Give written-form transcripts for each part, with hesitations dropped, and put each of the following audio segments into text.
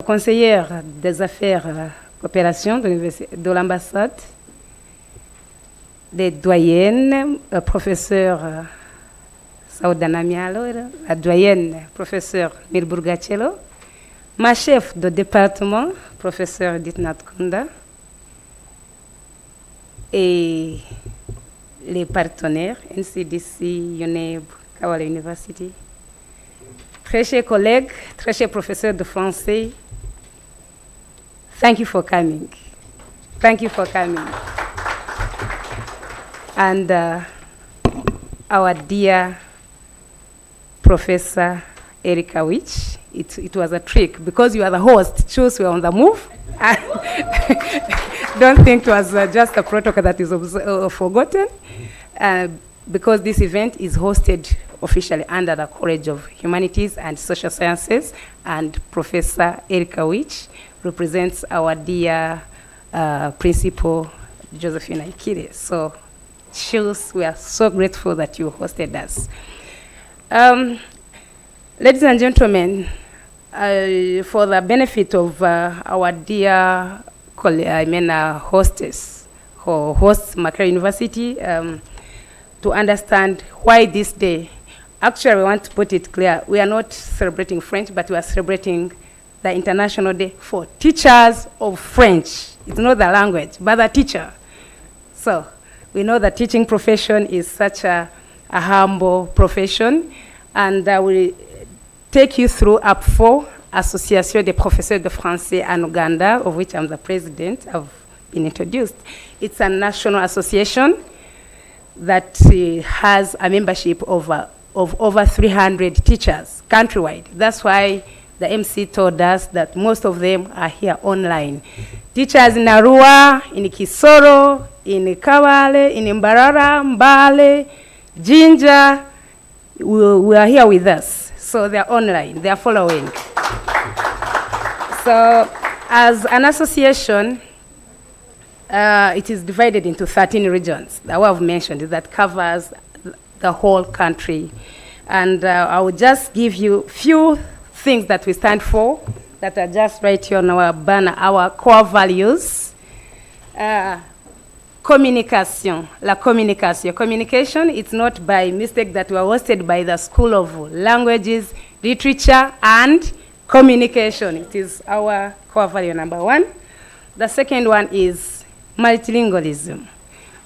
conseillère des affaires coopération de l'ambassade, des doyennes, professeur Saudana Mialo, la doyenne, professeur Milburgachelo, ma chef de département, professeur Ditnat Kunda, et les partenaires, NCDC, UNEB, Kampala University, très chers collègues, très chers professeurs de français, thank you for coming. Thank you for coming. And our dear Professor Erika Wich, it was a trick because you are the host, choose we are on the move. Don't think it was just a protocol that is forgotten, because this event is hosted officially under the College of Humanities and Social Sciences, and Professor Erika Wich represents our dear Principal Josephine Aikire. So, we are so grateful that you hosted us. Ladies and gentlemen, for the benefit of our dear hostess, who hosts Makerere University, to understand why this day. Actually, we want to put it clear. We are not celebrating French, but we are celebrating the International Day for Teachers of French. It's not the language, but the teacher. So we know the teaching profession is such a humble profession, and I will take you through APFO, Association des Professeurs de Français en Uganda, of which I'm the president. I've been introduced. It's a national association that has a membership of over 300 teachers countrywide. That's why the MC told us that most of them are here online. Teachers in Arua, in Kisoro, in Kawale, in Mbarara, Mbale, Jinja, we are here with us. So they're online, they're following. So as an association, it is divided into 13 regions that I've mentioned that covers the whole country. And I will just give you a few things that we stand for that are just right here on our banner, our core values. Communication, la communication. Communication, it's not by mistake that we are hosted by the School of Languages, Literature, and Communication. It is our core value number one. The second one is multilingualism.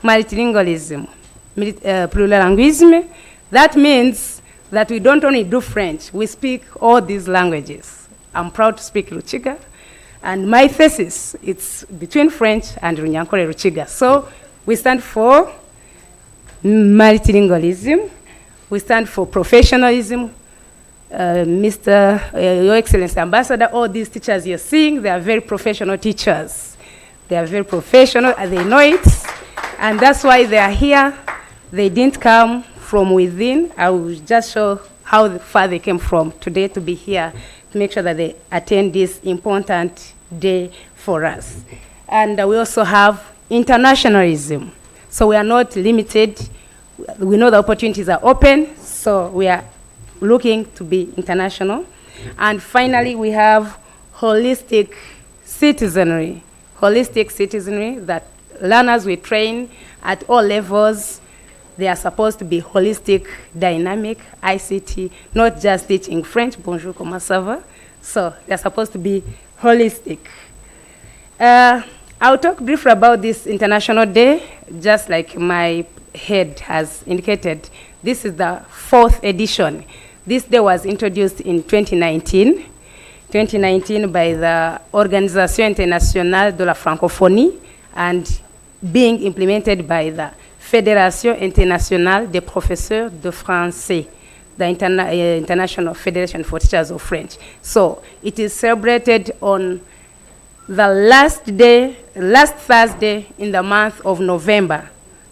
Multilingualism, plurilingualism. That means that we don't only do French, we speak all these languages. I'm proud to speak Ruchiga, and my thesis, it's between French and Runyankore Ruchiga. So we stand for multilingualism, we stand for professionalism. Your Excellency Ambassador, all these teachers you're seeing, they are very professional teachers. They are very professional, and they know it, and that's why they are here. They didn't come from within. I will just show how far they came from today to be here to make sure that they attend this important day for us. And we also have internationalism. So we are not limited. We know the opportunities are open, so we are looking to be international. And finally, we have holistic citizenry. Holistic citizenry, that learners we train at all levels. They are supposed to be holistic, dynamic, ICT, not just teaching French, bonjour, comment ça va? So they're supposed to be holistic. I'll talk briefly about this International Day, just like my head has indicated. This is the 4th edition. This day was introduced in 2019 by the Organisation Internationale de la Francophonie and being implemented by the Fédération Internationale des Professeurs de Français, the International Federation for Teachers of French. So it is celebrated on the last Thursday in the month of November.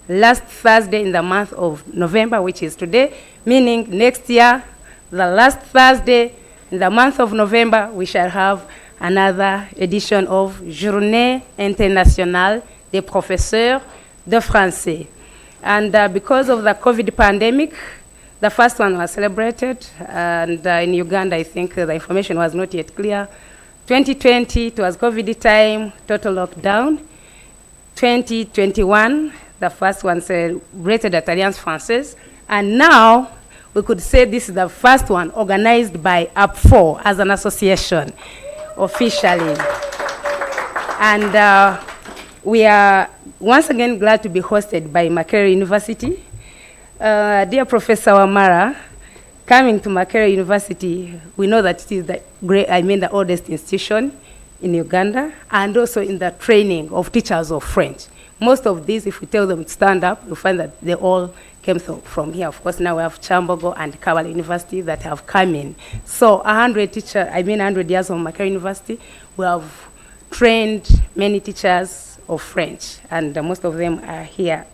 Last Thursday in the month of November, which is today, meaning next year, the last Thursday in the month of November, we shall have another edition of Journée Internationale des Professeurs de Français. And because of the COVID pandemic, the first one was celebrated, and in Uganda, I think the information was not yet clear 2020, it was COVID time, total lockdown. 2021, the first one celebrated at Alliance Française. And now, we could say this is the first one organized by APFO as an association, officially. And we are once again glad to be hosted by Makerere University. Dear Professor Wamara, coming to Makerere University, we know that it is the oldest institution in Uganda, and also in the training of teachers of French. Most of these, if we tell them to stand up, you'll find that they all came from here. Of course, now we have Chambogo and Kampala University that have come in. So 100 years of Makerere University, we have trained many teachers of French, and most of them are here.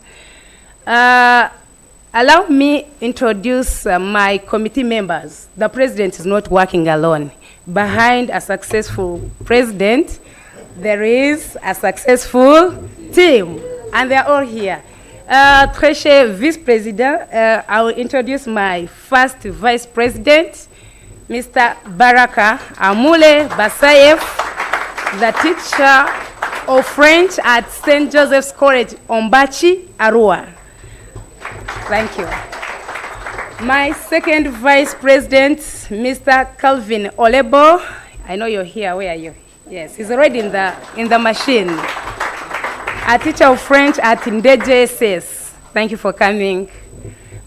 Allow me introduce my committee members. The president is not working alone. Behind a successful president, there is a successful team, and they're all here. Très cher vice-president, I will introduce my first vice-president, Mr. Baraka Amule Basayev, the teacher of French at St. Joseph's College, Ombachi, Arua. Thank you. My second vice president, Mr. Calvin Olebo. I know you're here. Where are you? Yes, he's already in the machine. A teacher of French at JSS. Thank you for coming.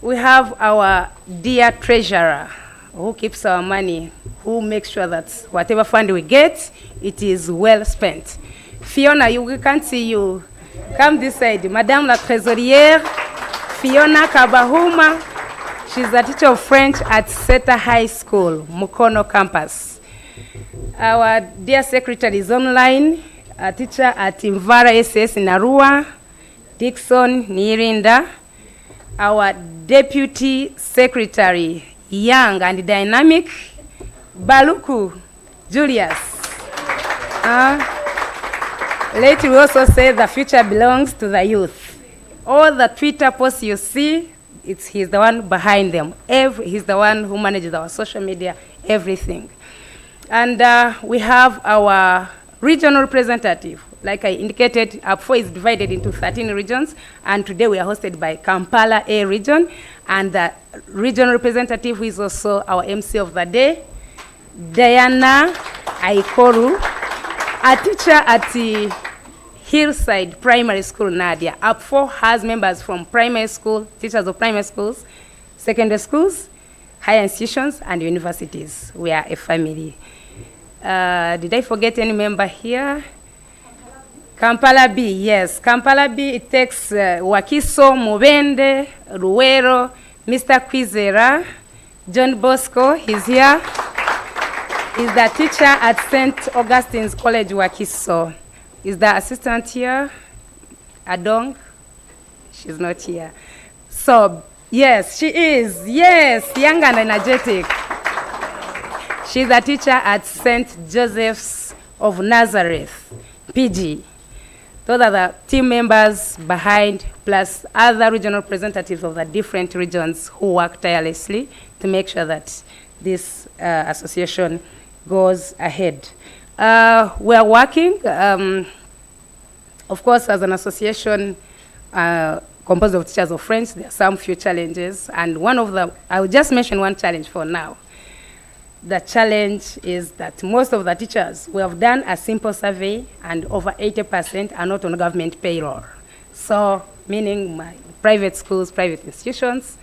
We have our dear treasurer who keeps our money, who makes sure that whatever fund we get, it is well spent. Fiona, we can't see you. Come this side. Madame la Trésorière, Fiona Kabahuma. She's a teacher of French at Seta High School, Mukono campus. Our dear secretary is online, a teacher at Imvara SS in Arua, Dixon Nirinda. Our deputy secretary, young and dynamic, Baluku Julius. Later we also say the future belongs to the youth. All the Twitter posts you see, he's the one behind them. He's the one who manages our social media, everything. And we have our regional representative. Like I indicated, APFO is divided into 13 regions, and today we are hosted by Kampala A region, and the regional representative who is also our MC of the day, Diana Aikoru, a teacher at the Hillside Primary School, Nadia. APFO has members from primary school, teachers of primary schools, secondary schools, higher institutions, and universities. We are a family. Did I forget any member here? Kampala B, yes. Kampala B, it takes Wakiso, Mubende, Ruero, Mr. Kwizera, John Bosco, he's here. He's the teacher at St. Augustine's College, Wakiso. Is the assistant here? Adong? She's not here. So, yes, she is. Yes, young and energetic. She's a teacher at St. Joseph's of Nazareth, PG. Those are the team members behind, plus other regional representatives of the different regions who work tirelessly to make sure that this association goes ahead. We are working, of course, as an association composed of teachers of French. There are some few challenges, and one of them, I will just mention one challenge for now. The challenge is that most of the teachers, we have done a simple survey, and over 80% are not on government payroll. So, meaning my private schools, private institutions,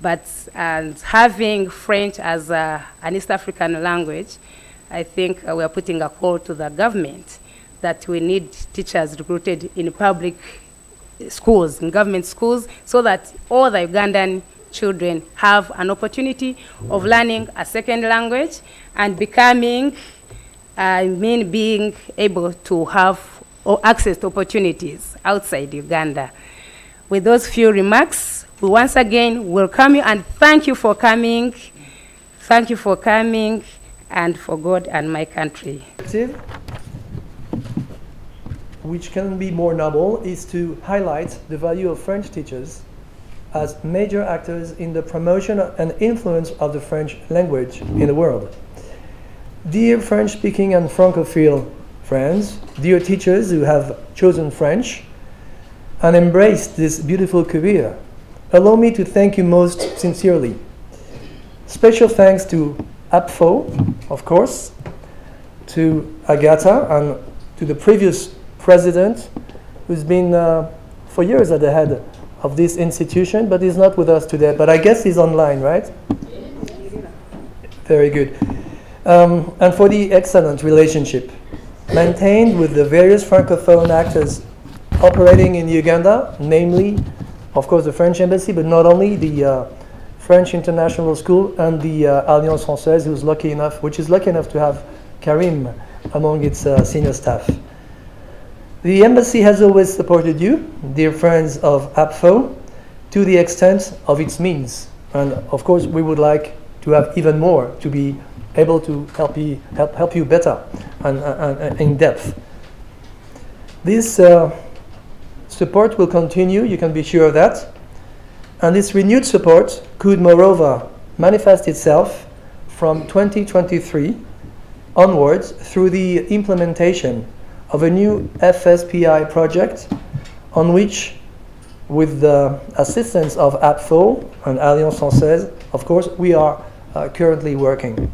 but having French as an East African language, I think we are putting a call to the government that we need teachers recruited in public schools, in government schools, so that all the Ugandan children have an opportunity of learning a second language and becoming, being able to have access to opportunities outside Uganda. With those few remarks, we once again welcome you and thank you for coming. Thank you for coming, and for God and my country. Which can be more noble is to highlight the value of French teachers as major actors in the promotion and influence of the French language in the world. Dear French-speaking and Francophile friends, dear teachers who have chosen French and embraced this beautiful career, allow me to thank you most sincerely. Special thanks to APFO, of course, to Agatha, and to the previous president, who's been for years at the head of this institution, but he's not with us today. But I guess he's online, right? Very good. And for the excellent relationship maintained with the various Francophone actors operating in Uganda, namely, of course, the French Embassy, but not only, the French International School and the Alliance Française, which is lucky enough to have Karim among its senior staff. The Embassy has always supported you, dear friends of APFO, to the extent of its means. And of course, we would like to have even more, to be able to help you better and in depth. This support will continue, you can be sure of that. And this renewed support could, moreover, manifest itself from 2023 onwards through the implementation of a new FSPI project on which, with the assistance of APFO and Alliance Française, of course, we are currently working.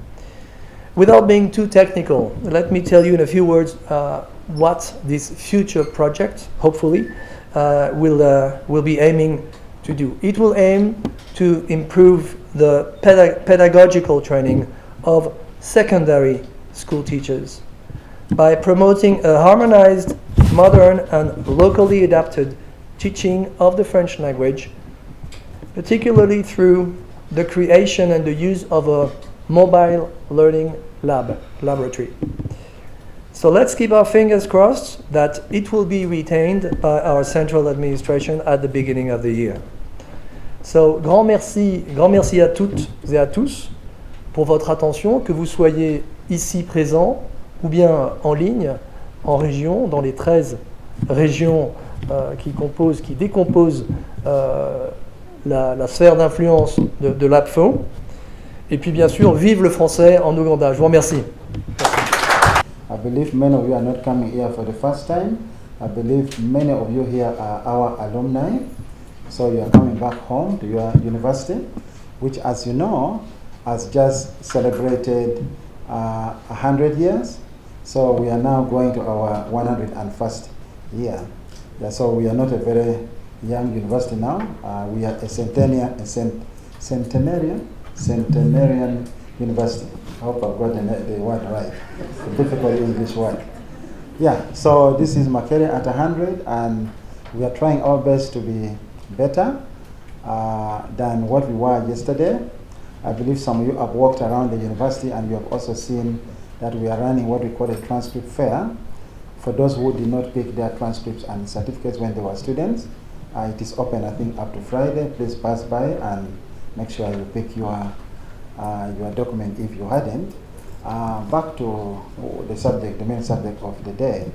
Without being too technical, let me tell you in a few words what this future project, hopefully, will be aiming to do. It will aim to improve the pedagogical training of secondary school teachers by promoting a harmonized, modern, and locally adapted teaching of the French language, particularly through the creation and the use of a mobile learning laboratory. So let's keep our fingers crossed that it will be retained by our central administration at the beginning of the year. So, grand merci à toutes et à tous pour votre attention, que vous soyez ici présents ou bien en ligne, en région, dans les 13 régions qui décomposent la sphère d'influence de l'APFO. Et puis bien sûr, vive le français en Ouganda. Je vous remercie. I believe many of you are not coming here for the first time. I believe many of you here are our alumni. So you are coming back home to your university, which, as you know, has just celebrated 100 years. So we are now going to our 101st year. Yeah, so we are not a very young university now. We are a centenarian university. I hope I've gotten the word right. A difficult English word. Yeah, so this is Makerere at 100, and we are trying our best to be better than what we were yesterday. I believe some of you have walked around the university and you have also seen that we are running what we call a transcript fair for those who did not pick their transcripts and certificates when they were students. It is open, I think, up to Friday. Please pass by and make sure you pick your document if you hadn't. Back to the main subject of the day.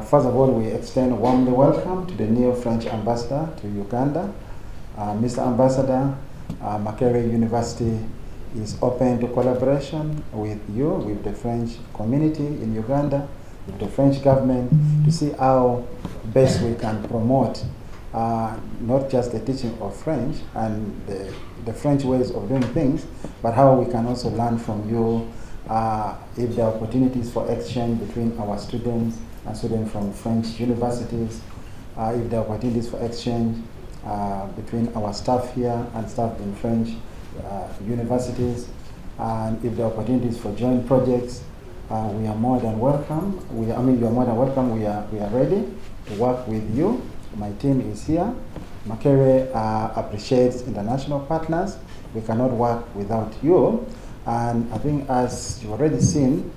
First of all, we extend warmly welcome to the new French ambassador to Uganda. Mr. Ambassador, Makerere University is open to collaboration with you, with the French community in Uganda, with the French government, to see how best we can promote not just the teaching of French and the French ways of doing things, but how we can also learn from you if there are opportunities for exchange between our students and students from French universities, if there are opportunities for exchange between our staff here and staff in French universities, and if there are opportunities for joint projects, we are more than welcome. You are more than welcome. We are ready to work with you. My team is here. Makerere appreciates international partners. We cannot work without you. And I think, as you've already seen,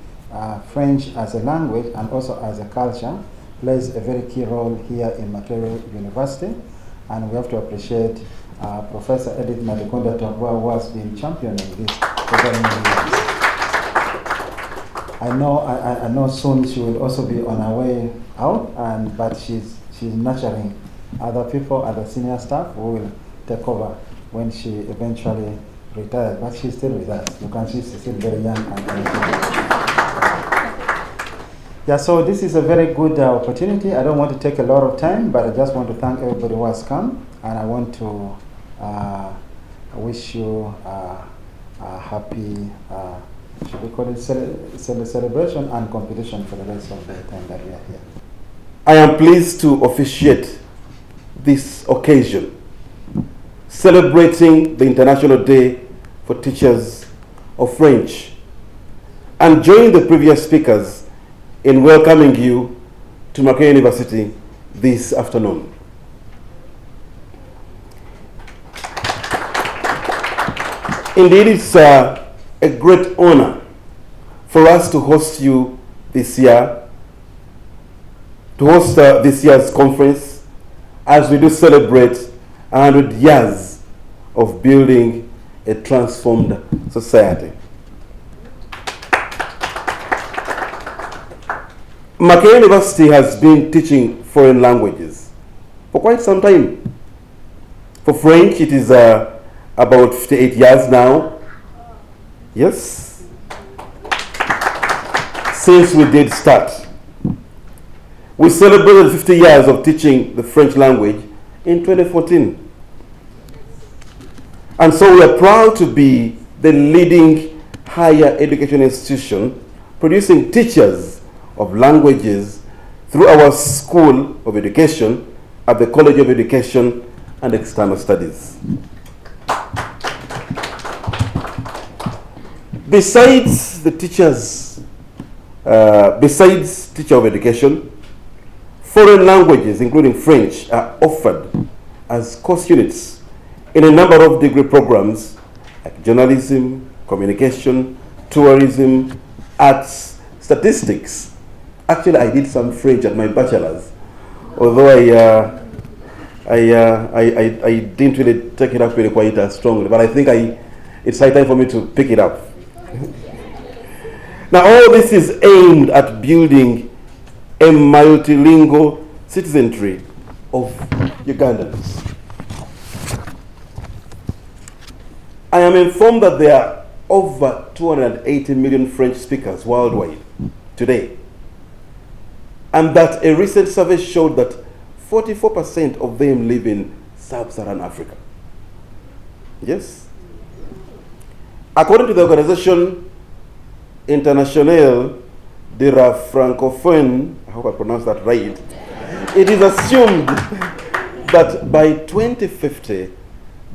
French as a language and also as a culture plays a very key role here in Makerere University. And we have to appreciate Professor Edith Madikunda Togwa, who has been championing this for very many years. I know soon she will also be on her way out, but she's nurturing other people, other senior staff who will take over when she eventually retired, but she's still with us. You can see she's still very young and energetic. Yeah, so this is a very good opportunity. I don't want to take a lot of time, but I just want to thank everybody who has come, and I want to wish you a happy, should we call it celebration and competition for the rest of the time that we are here. I am pleased to officiate this occasion, celebrating the International Day for Teachers of French, and join the previous speakers in welcoming you to Makerere University this afternoon. Indeed, it's a great honor for us to host you this year, to host this year's conference, as we do celebrate 100 years of building a transformed society. Makerere University has been teaching foreign languages for quite some time. For French, it is about 58 years now. Yes. Since we did start. We celebrated 50 years of teaching the French language in 2014. And so we are proud to be the leading higher education institution producing teachers of languages through our School of Education at the College of Education and External Studies. Besides the teachers, besides teacher of education, foreign languages, including French, are offered as course units in a number of degree programs like journalism, communication, tourism, arts, statistics. Actually, I did some French at my bachelor's, although I didn't really take it up really quite strongly, but I think it's high time for me to pick it up. Now, all this is aimed at building a multilingual citizenry of Ugandans. I am informed that there are over 280 million French speakers worldwide today, and that a recent survey showed that 44% of them live in sub-Saharan Africa. Yes? According to the organization Internationale de la Francophonie, I hope I pronounced that right, it is assumed that by 2050,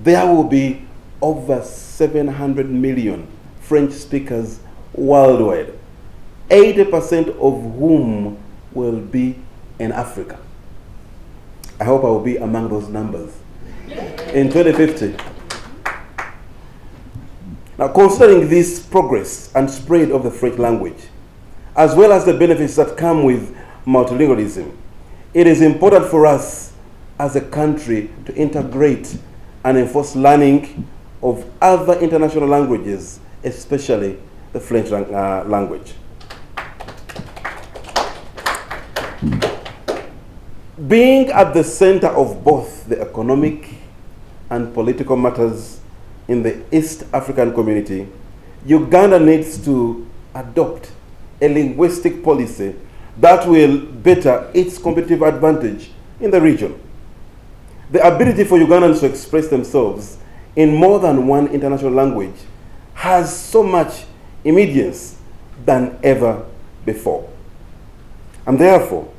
there will be over 700 million French speakers worldwide, 80% of whom will be in Africa. I hope I will be among those numbers in 2050. Now, considering this progress and spread of the French language, as well as the benefits that come with multilingualism, it is important for us as a country to integrate and enforce learning of other international languages, especially the French language. Being at the center of both the economic and political matters in the East African community, Uganda needs to adopt a linguistic policy that will better its competitive advantage in the region. The ability for Ugandans to express themselves in more than one international language has so much immediance than ever before. And therefore,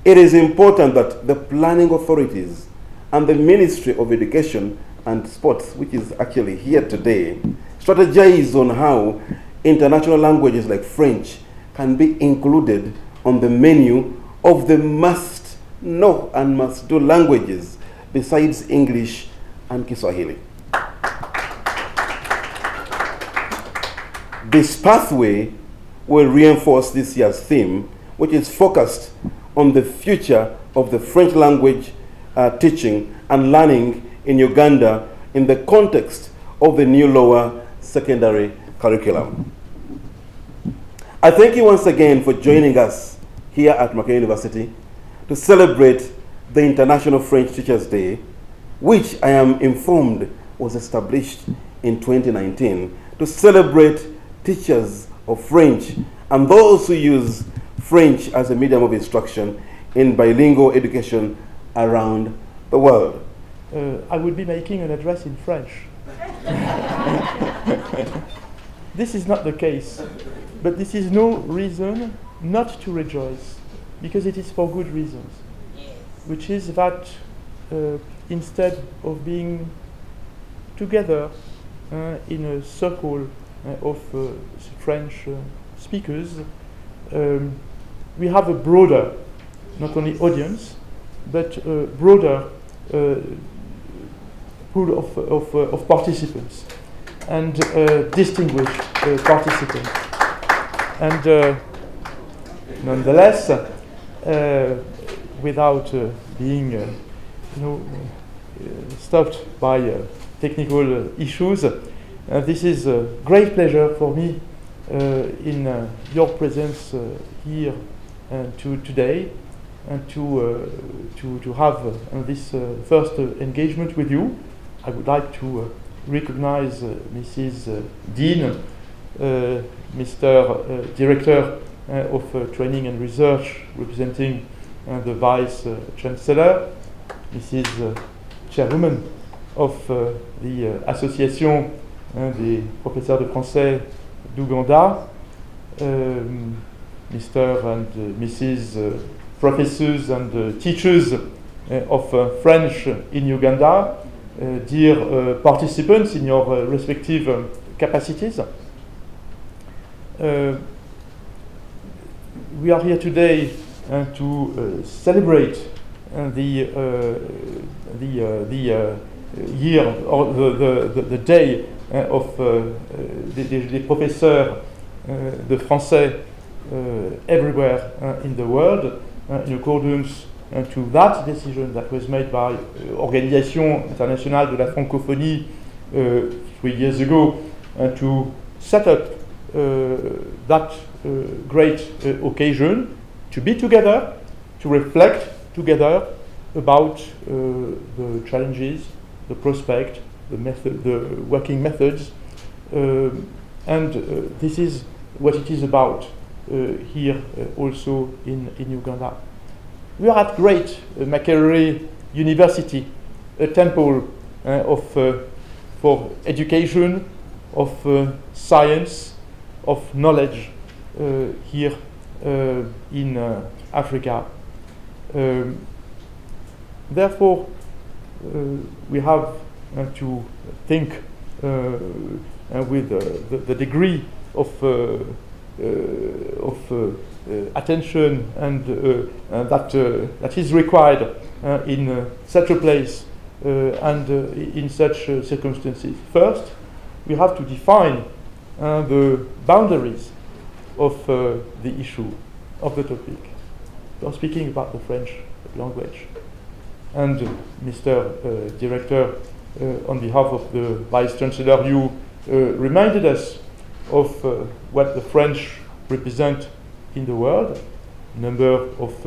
it is important that the planning authorities and the Ministry of Education and Sports, which is actually here today, strategize on how international languages like French can be included on the menu of the must-know and must-do languages besides English and Kiswahili. This pathway will reinforce this year's theme, which is focused on the future of the French language teaching and learning in Uganda in the context of the new lower secondary curriculum. I thank you once again for joining us here at Makerere University to celebrate the International French Teachers' Day, which I am informed was established in 2019 to celebrate teachers of French and those who use French as a medium of instruction in bilingual education around the world. I will be making an address in French. This is not the case, but this is no reason not to rejoice, because it is for good reasons, which is that instead of being together in a circle of French speakers, we have a broader, not only audience, but a broader pool of participants and distinguished participants. And nonetheless, without being stopped by technical issues, this is a great pleasure for me in your presence here today, and to have this first engagement with you. I would like to recognize Mrs. Dean, Mr. Director of Training and Research, representing the Vice Chancellor, Mrs. Chairwoman of the Association des Professeurs de Français d'Ouganda, Mr. and Mrs. Professors and teachers of French in Uganda, dear participants in your respective capacities. We are here today to celebrate the year or the day of des professeurs de français everywhere in the world, in accordance to that decision that was made by Organisation Internationale de la Francophonie 3 years ago, to set up that great occasion, to be together, to reflect together about the challenges, the prospect, the method, the working methods, and this is what it is about here also in Uganda. We are at great Makerere University, a temple for education, of science, of knowledge here in Africa. Therefore, we have to think with the degree of attention and that is required in such a place and in such circumstances. First, we have to define the boundaries of the issue, of the topic. We are speaking about the French language. And Mr. Director, on behalf of the Vice Chancellor, you reminded us of what the French represent in the world, number of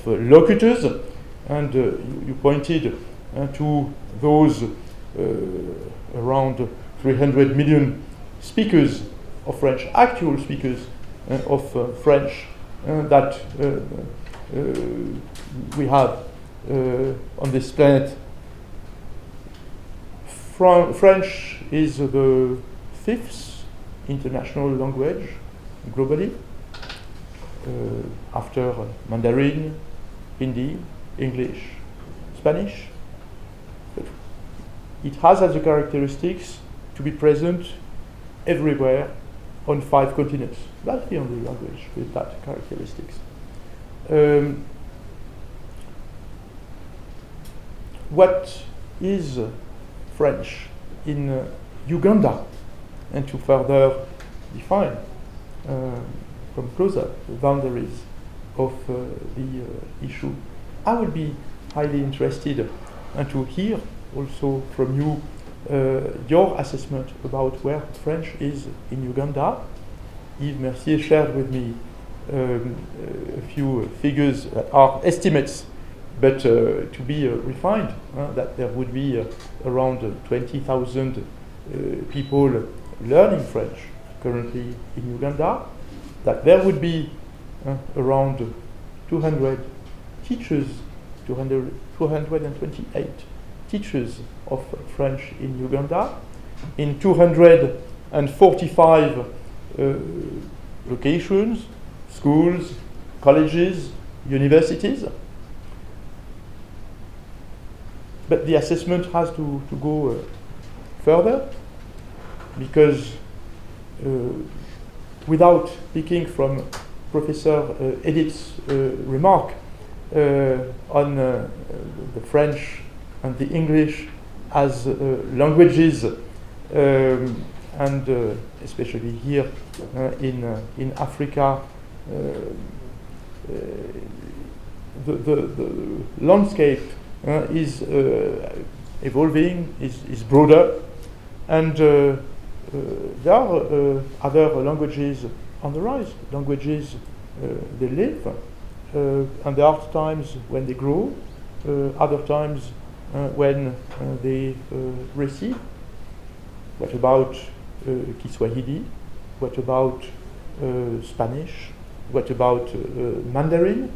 locutors, and you pointed to those around 300 million speakers of French, actual speakers of French that we have on this planet. French is the 5th international language globally, after Mandarin, Hindi, English, Spanish. But it has as a characteristics to be present everywhere on 5 continents. That's the only language with that characteristics. What is French in Uganda? And to further define from closer the boundaries of the issue, I would be highly interested to hear also from you your assessment about where French is in Uganda. Yves Mercier shared with me a few figures, are estimates but to be refined, that there would be around 20,000 people learning French currently in Uganda, that there would be around 200 teachers, 228 teachers of French in Uganda, in 245 locations, schools, colleges, universities. But the assessment has to go further, because without speaking from Professor Edith's remark on the French and the English as languages, and especially here in Africa, the landscape is evolving, is broader, and there are other languages on the rise, languages they live, and there are times when they grow, other times when they recede. What about Kiswahili? What about Spanish? What about Mandarin?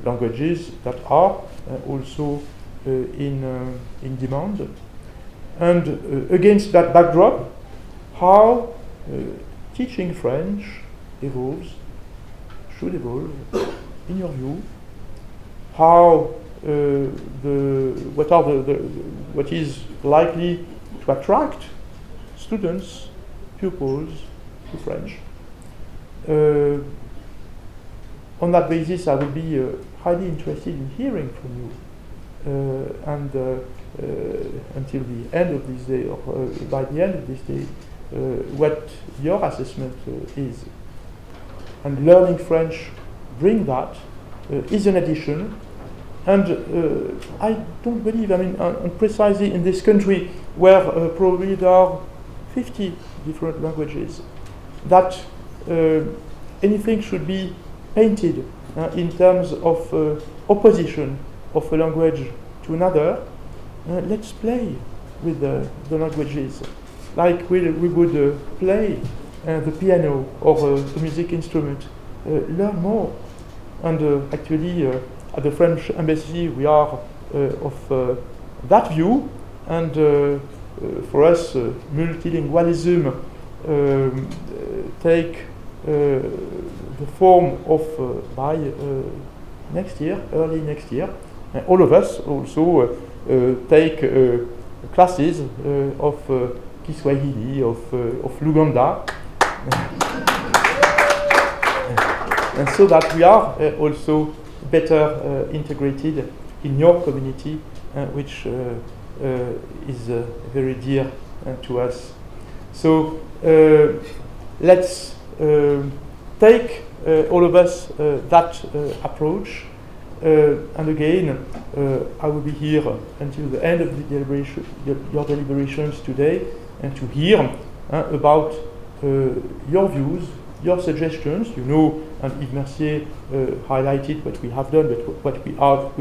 Languages that are also in demand. And against that backdrop, how teaching French evolves, should evolve, in your view? How what is likely to attract students, pupils to French? On that basis, I will be highly interested in hearing from you, and until the end of this day, or by the end of this day, what your assessment is. And learning French, bring that, is an addition. And I don't believe, precisely in this country where probably there are 50 different languages, that anything should be painted in terms of opposition of a language to another. Let's play with the languages, like we would play the piano or a music instrument. Learn more. And actually, at the French Embassy, we are of that view, and for us, multilingualism take the form of by next year, early next year, all of us also take classes of Kiswahili, of Uganda, and so that we are also better integrated in your community, which is very dear to us. So let's take all of us that approach, and again, I will be here until the end of your deliberations today, and to hear about your views, your suggestions. You know, and Yves Mercier highlighted what we have done, but what we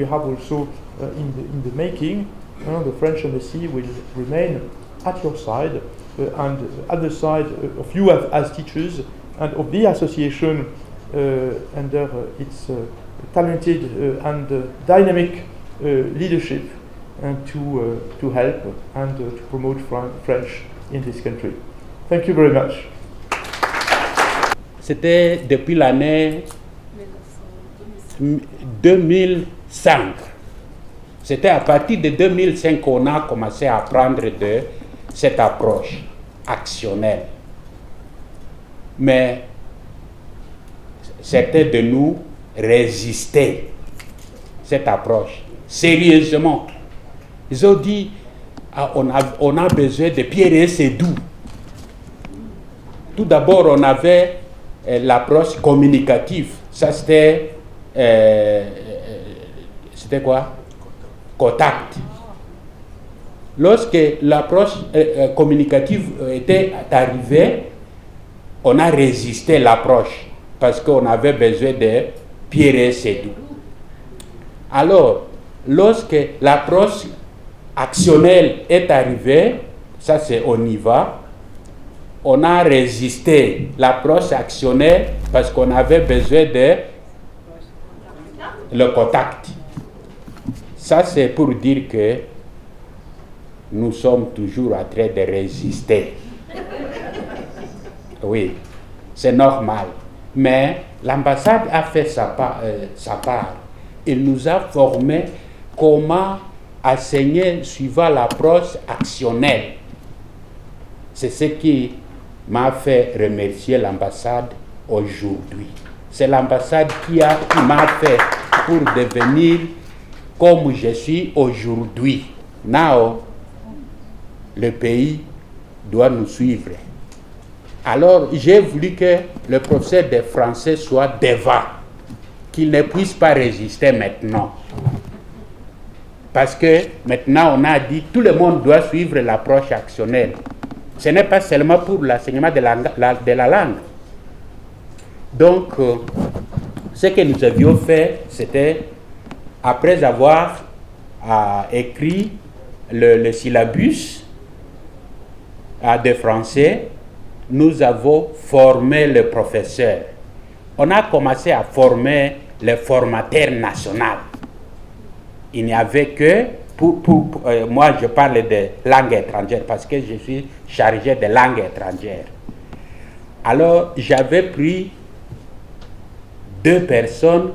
have also in the making. The French Embassy will remain at your side, and at the side of you as teachers, and of the association under its talented and dynamic leadership, and to help and to promote French in this country. Thank you very much. C'était depuis l'année 2005. C'était à partir de 2005 qu'on a commencé à prendre de cette approche actionnelle. Mais certains de nous résistaient à cette approche, sérieusement. Ils ont dit, on a besoin de pierres et c'est doux. Tout d'abord, on avait l'approche communicative. Ça, c'était quoi? Contact. Lorsque l'approche communicative était arrivée, on a résisté à l'approche parce qu'on avait besoin de pierre et c'est doux. Alors, lorsque l'approche actionnelle est arrivée, ça c'est on y va, on a résisté l'approche actionnelle parce qu'on avait besoin de le contact. Ça c'est pour dire que nous sommes toujours en train de résister. Oui, c'est normal. Mais l'ambassade a fait sa part. Il nous a formés comment enseigner suivant l'approche actionnelle. C'est ce qui m'a fait remercier l'ambassade aujourd'hui. C'est l'ambassade qui m'a fait pour devenir comme je suis aujourd'hui. Now, le pays doit nous suivre. Alors, j'ai voulu que le professeur de français soit devant, qu'il ne puisse pas résister maintenant. Parce que maintenant, on a dit que tout le monde doit suivre l'approche actionnelle. Ce n'est pas seulement pour l'enseignement de la langue. Donc, ce que nous avions fait, c'était, après avoir écrit le syllabus de français, nous avons formé le professeur. On a commencé à former le formateur national. Il n'y avait que, moi je parle de langue étrangère parce que je suis chargé de langue étrangère. Alors j'avais pris 2 personnes,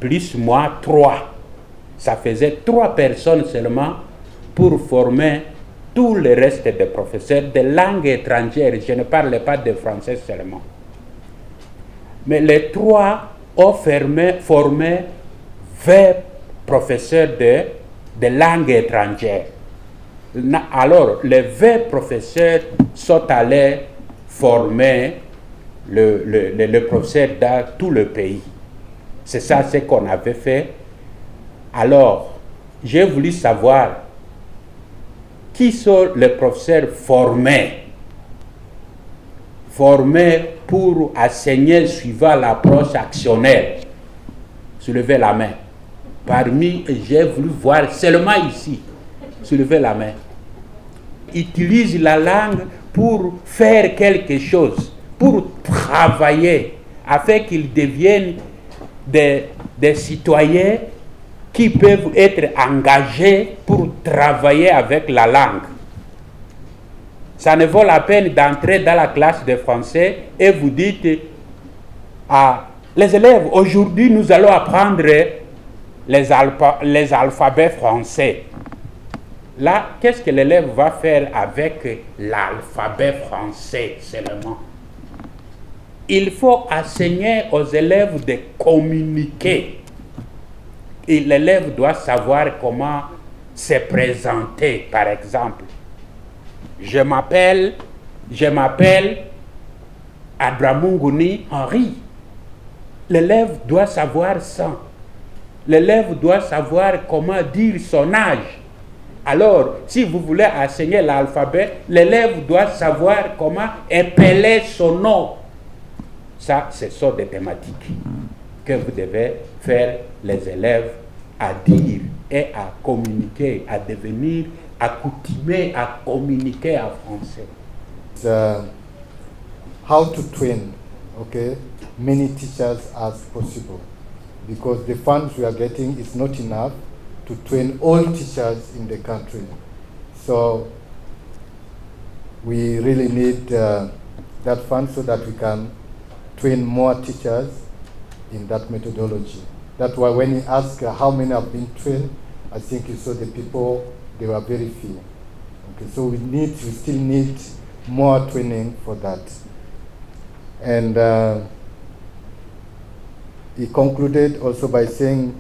plus moi 3. Ça faisait 3 personnes seulement pour former tout le reste des professeurs de langue étrangère. Je ne parle pas de français seulement. Mais les 3 ont formé 20 professeurs de langue étrangère. Alors, les 20 professeurs sont allés former le professeur dans tout le pays. C'est ça ce qu'on avait fait. Alors, j'ai voulu savoir qui sont les professeurs formés pour enseigner suivant l'approche actionnelle. Soulevez la main. Parmi, j'ai voulu voir seulement ici. Soulevez la main. Utilise la langue pour faire quelque chose, pour travailler, afin qu'ils deviennent des citoyens qui peuvent être engagés pour travailler avec la langue. Ça ne vaut la peine d'entrer dans la classe de français et vous dites les élèves, aujourd'hui nous allons apprendre les alphabets français. Là, qu'est-ce que l'élève va faire avec l'alphabet français seulement? Il faut enseigner aux élèves de communiquer. Et l'élève doit savoir comment se présenter, par exemple. Je m'appelle Adramunguni Henri. L'élève doit savoir ça. L'élève doit savoir comment dire son âge. Alors, si vous voulez enseigner l'alphabet, l'élève doit savoir comment épeler son nom. Ça, ce sont des thématiques que vous devez faire les élèves à dire et à communiquer, à devenir accoutumés à communiquer en français. How to train, many teachers as possible, because the funds we are getting is not enough to train all teachers in the country. So we really need that fund so that we can train more teachers in that methodology. That's why when you ask how many have been trained, I think you saw the people, they were very few. So we still need more training for that. And he concluded also by saying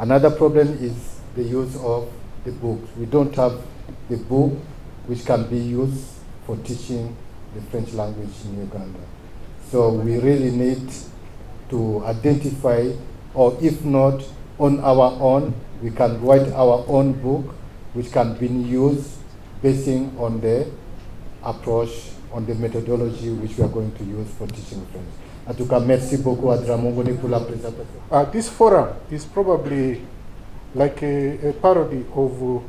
another problem is the use of the books. We don't have the book which can be used for teaching the French language in Uganda. So we really need to identify, or if not on our own, we can write our own book which can be used basing on the approach, on the methodology which we are going to use for teaching French. En tout cas, merci beaucoup à Dramongoni pour la présentation. This forum is probably like a parody of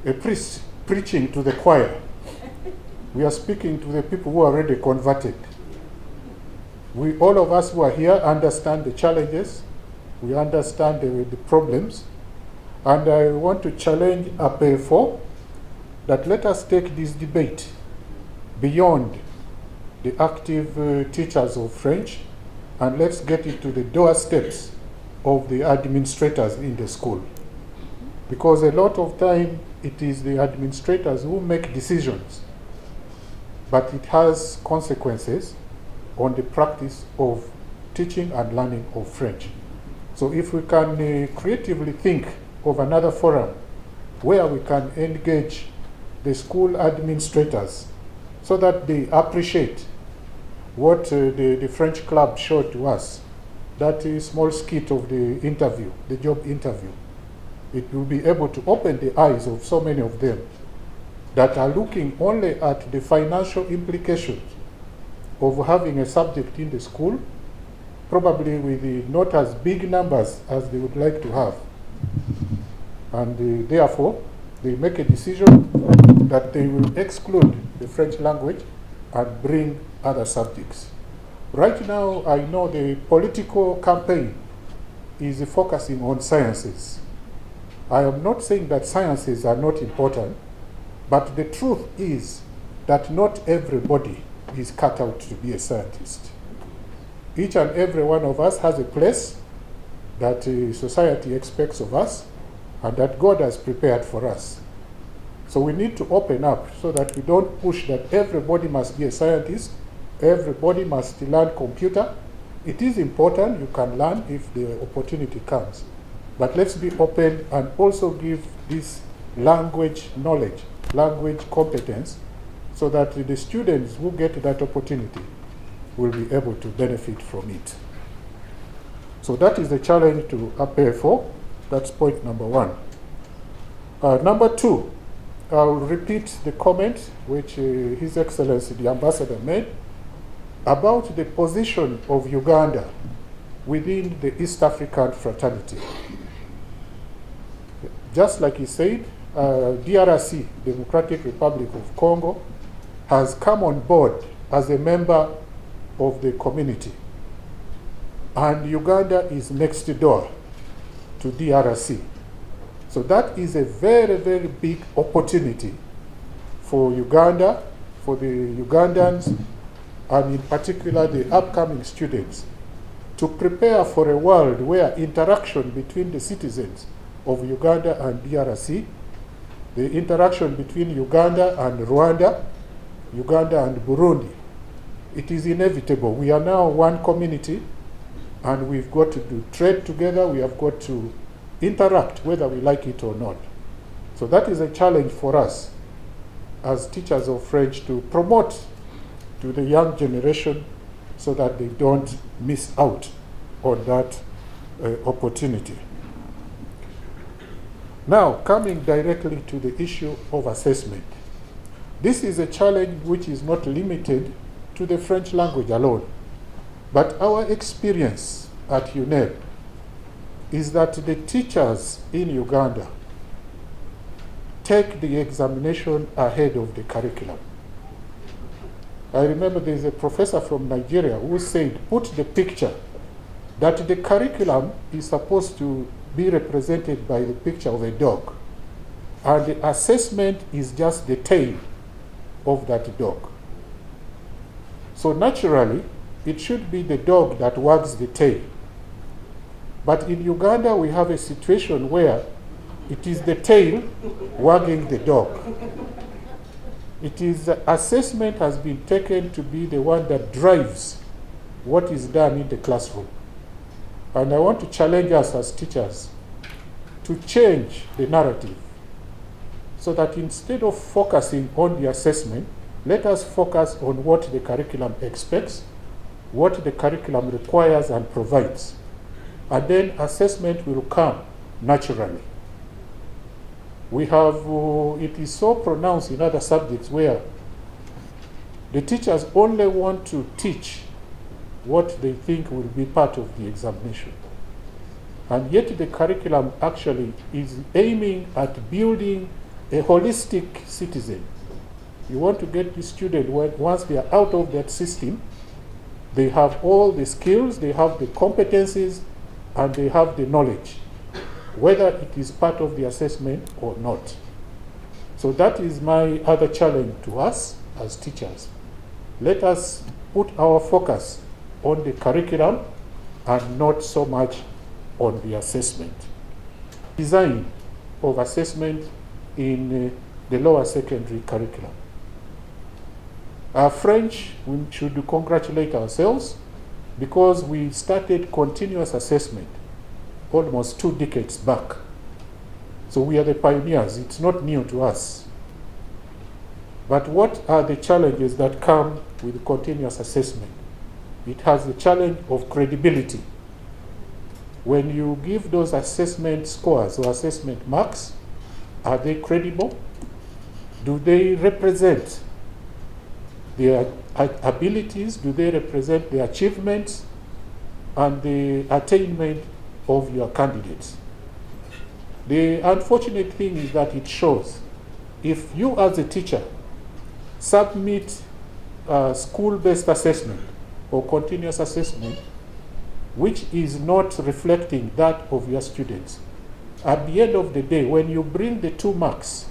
a priest preaching to the choir. We are speaking to the people who are already converted. All of us who are here understand the challenges, we understand the problems, and I want to challenge APFO that let us take this debate beyond the active teachers of French, and let's get it to the doorsteps of the administrators in the school. Because a lot of time it is the administrators who make decisions, but it has consequences on the practice of teaching and learning of French. So if we can creatively think of another forum where we can engage the school administrators so that they appreciate what the French club showed to us, that small skit of the interview, the job interview, it will be able to open the eyes of so many of them that are looking only at the financial implications of having a subject in the school, probably with not as big numbers as they would like to have. And therefore, they make a decision that they will exclude the French language and bring other subjects. Right now, I know the political campaign is focusing on sciences. I am not saying that sciences are not important, but the truth is that not everybody is cut out to be a scientist. Each and every one of us has a place that society expects of us and that God has prepared for us. So we need to open up so that we don't push that everybody must be a scientist, everybody must learn computer. It is important, you can learn if the opportunity comes. But let's be open and also give this language knowledge, language competence, so that the students who get that opportunity will be able to benefit from it. So that is the challenge to APFO. That's point number one. Number two, I'll repeat the comment which His Excellency the Ambassador made about the position of Uganda within the East African fraternity. Just like he said, DRC, Democratic Republic of Congo, has come on board as a member of the community. And Uganda is next door to DRC. So that is a very, very big opportunity for Uganda, for the Ugandans, and in particular the upcoming students, to prepare for a world where interaction between the citizens of Uganda and DRC, the interaction between Uganda and Rwanda, Uganda and Burundi, it is inevitable. We are now one community, and we've got to do trade together, we have got to interact whether we like it or not. So that is a challenge for us as teachers of French to promote to the young generation so that they don't miss out on that opportunity. Now, coming directly to the issue of assessment. This is a challenge which is not limited to the French language alone, but our experience at UNEB is that the teachers in Uganda take the examination ahead of the curriculum. I remember there's a professor from Nigeria who said, put the picture that the curriculum is supposed to be represented by the picture of a dog, and the assessment is just the tail of that dog. So naturally, it should be the dog that wags the tail. But in Uganda, we have a situation where it is the tail wagging the dog. It is assessment has been taken to be the one that drives what is done in the classroom. And I want to challenge us as teachers to change the narrative so that instead of focusing on the assessment, let us focus on what the curriculum expects, what the curriculum requires and provides. And then assessment will come naturally. We have, it is so pronounced in other subjects where the teachers only want to teach what they think will be part of the examination. And yet the curriculum actually is aiming at building a holistic citizen. You want to get the student, once they are out of that system, they have all the skills, they have the competencies, and they have the knowledge, whether it is part of the assessment or not. So that is my other challenge to us as teachers. Let us put our focus on the curriculum and not so much on the assessment. Design of assessment in the lower secondary curriculum. French, we should congratulate ourselves because we started continuous assessment almost 2 decades back. So we are the pioneers. It's not new to us. But what are the challenges that come with continuous assessment? It has the challenge of credibility. When you give those assessment scores or assessment marks, are they credible? Do they represent their abilities? Do they represent the achievements and the attainment of your candidates? The unfortunate thing is that it shows if you as a teacher submit school-based assessment or continuous assessment which is not reflecting that of your students, at the end of the day, when you bring the 2 marks,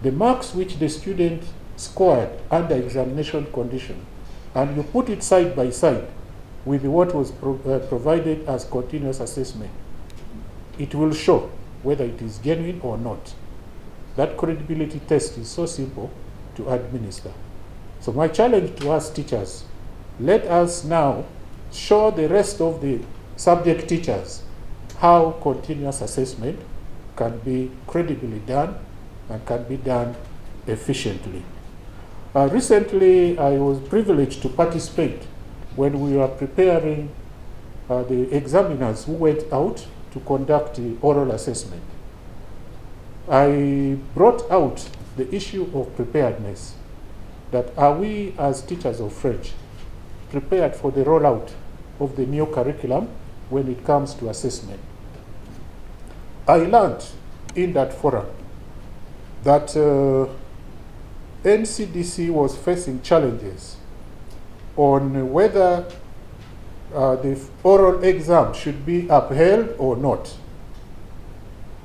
the marks which the student scored under examination condition, and you put it side by side with what was provided as continuous assessment, it will show whether it is genuine or not. That credibility test is so simple to administer. So my challenge to us teachers, let us now show the rest of the subject teachers how continuous assessment can be credibly done and can be done efficiently. Recently, I was privileged to participate when we were preparing the examiners who went out to conduct the oral assessment. I brought out the issue of preparedness, that are we as teachers of French prepared for the rollout of the new curriculum when it comes to assessment. I learned in that forum that NCDC was facing challenges on whether the oral exam should be upheld or not.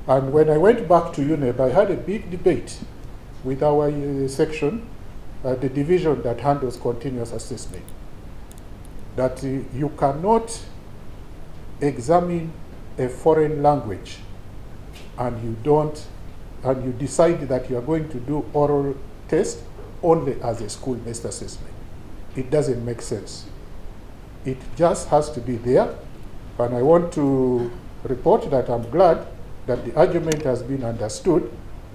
And when I went back to UNEB, I had a big debate with our section, the division that handles continuous assessment, that you cannot examine a foreign language and you decide that you are going to do oral test only as a school-based assessment. It doesn't make sense. It just has to be there, and I want to report that I'm glad that the argument has been understood,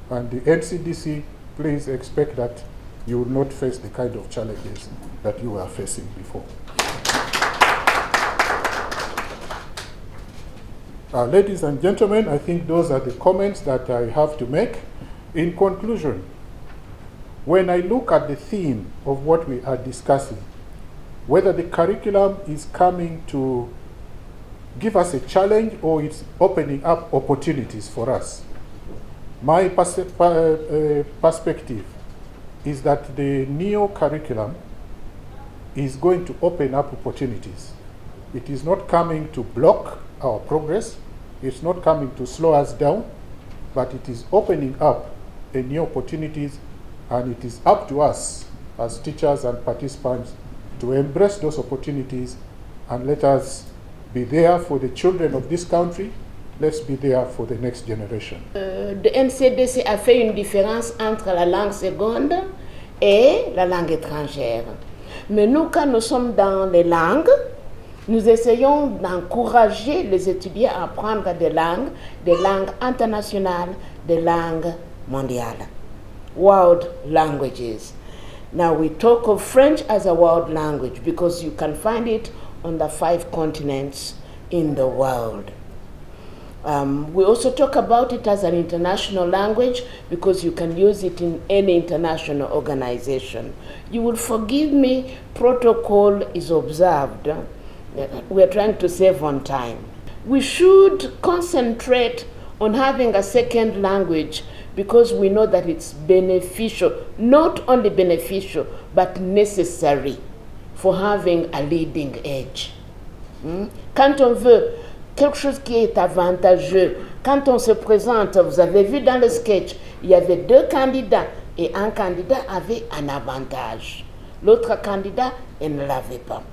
and the NCDC, please expect that you will not face the kind of challenges that you were facing before. Ladies and gentlemen, I think those are the comments that I have to make. In conclusion, when I look at the theme of what we are discussing, whether the curriculum is coming to give us a challenge or it's opening up opportunities for us, my perspective is that the new curriculum is going to open up opportunities. It is not coming to block our progress, it's not coming to slow us down, but it is opening up new opportunities, and it is up to us as teachers and participants to embrace those opportunities, and let us be there for the children of this country. Let's be there for the next generation. Le NCDC a fait une différence entre la langue seconde et la langue étrangère. Mais nous, quand nous sommes dans les langues, nous essayons d'encourager les étudiants à apprendre des langues internationales, des langues mondiales, world languages. Now we talk of French as a world language because you can find it on the 5 continents in the world. We also talk about it as an international language because you can use it in any international organization. You will forgive me, protocol is observed. We are trying to save on time. we should concentrate on having a second language because we know that it's beneficial, not only beneficial, but necessary for having a leading edge. Quand on veut quelque chose qui est avantageux, quand on se présente, vous avez vu dans le sketch, il y avait 2 candidats et un candidat avait un avantage. L'autre candidat, il ne l'avait pas.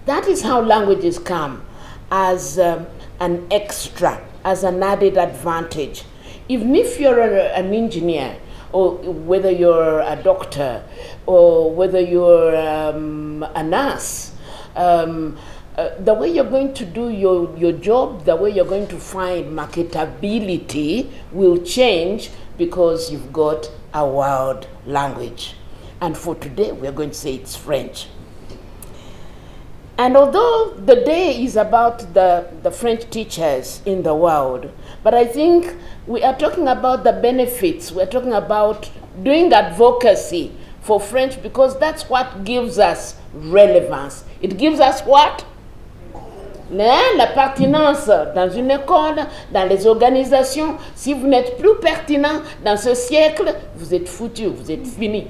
That is how languages come, as an extra, as an added advantage. Even if you're an engineer, or whether you're a doctor, or whether you're a nurse, the way you're going to do your job, the way you're going to find marketability will change because you've got a world language. And for today, we're going to say it's French. And although the day is about the French teachers in the world, but I think we are talking about the benefits. We're talking about doing advocacy for French because that's what gives us relevance. It gives us what? La pertinence dans une école, dans les organisations. Si vous n'êtes plus pertinent dans ce siècle, vous êtes foutu, vous êtes fini.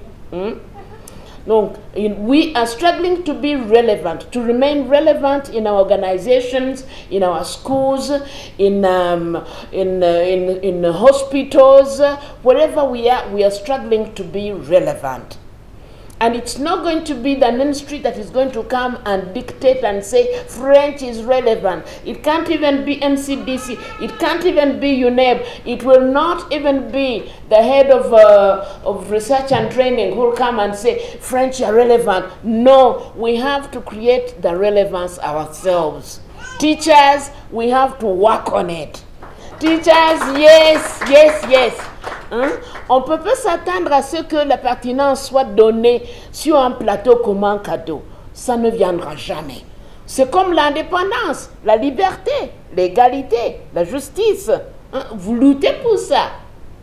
Donc, we are struggling to be relevant, to remain relevant in our organizations, in our schools, in hospitals, wherever we are struggling to be relevant. And it's not going to be the ministry that is going to come and dictate and say French is relevant. It can't even be NCDC. It can't even be UNEB. It will not even be the head of research and training who will come and say French are relevant. No, we have to create the relevance ourselves. Teachers, we have to work on it. Teachers, yes, yes, yes. On ne peut pas s'attendre à ce que la pertinence soit donnée sur un plateau comme un cadeau. Ça ne viendra jamais. C'est comme l'indépendance, la liberté, l'égalité, la justice. Vous luttez pour ça,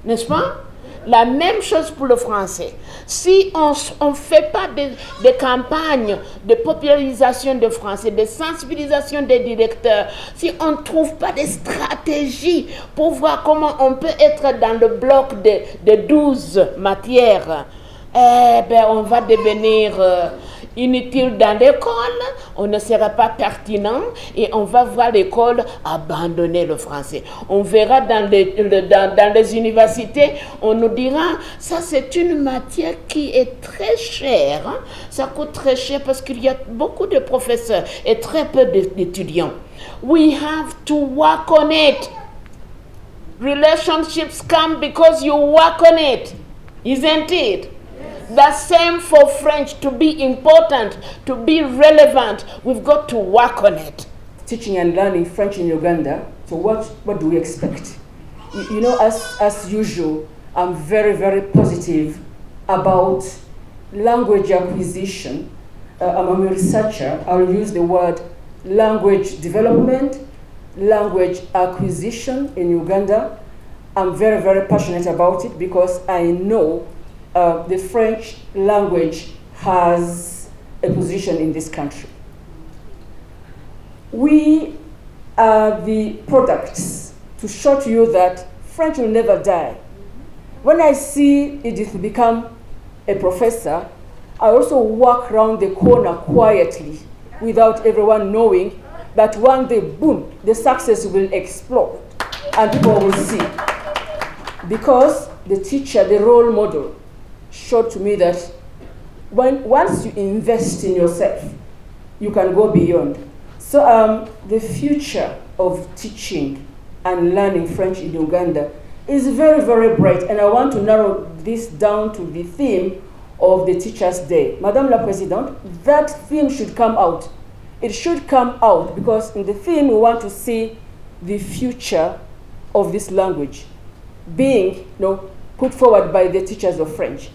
n'est-ce pas? La même chose pour le français. Si on ne fait pas des campagnes de popularisation de français, de sensibilisation des directeurs, si on ne trouve pas des stratégies pour voir comment on peut être dans le bloc de 12 matières, eh ben on va devenir inutile dans l'école, on ne sera pas pertinent et on va voir l'école abandonner le français. On verra dans les universités, on nous dira, ça c'est une matière qui est très chère, hein? Ça coûte très cher parce qu'il y a beaucoup de professeurs et très peu d'étudiants. We have to work on it. Relationships come because you work on it, isn't it? The same for French. To be important, to be relevant, we've got to work on it. Teaching and learning French in Uganda, so what do we expect? You know, as usual, I'm very, very positive about language acquisition. I'm a researcher. I'll use the word language development, language acquisition in Uganda. I'm very, very passionate about it because I know the French language has a position in this country. We are the products to show to you that French will never die. When I see Edith become a professor, I also walk around the corner quietly without everyone knowing that one day, boom, the success will explode and people will see. Because the teacher, the role model, showed to me that once you invest in yourself, you can go beyond. So the future of teaching and learning French in Uganda is very, very bright, and I want to narrow this down to the theme of the Teachers' Day. Madame la Présidente, that theme should come out. It should come out because in the theme we want to see the future of this language being put forward by the teachers of French.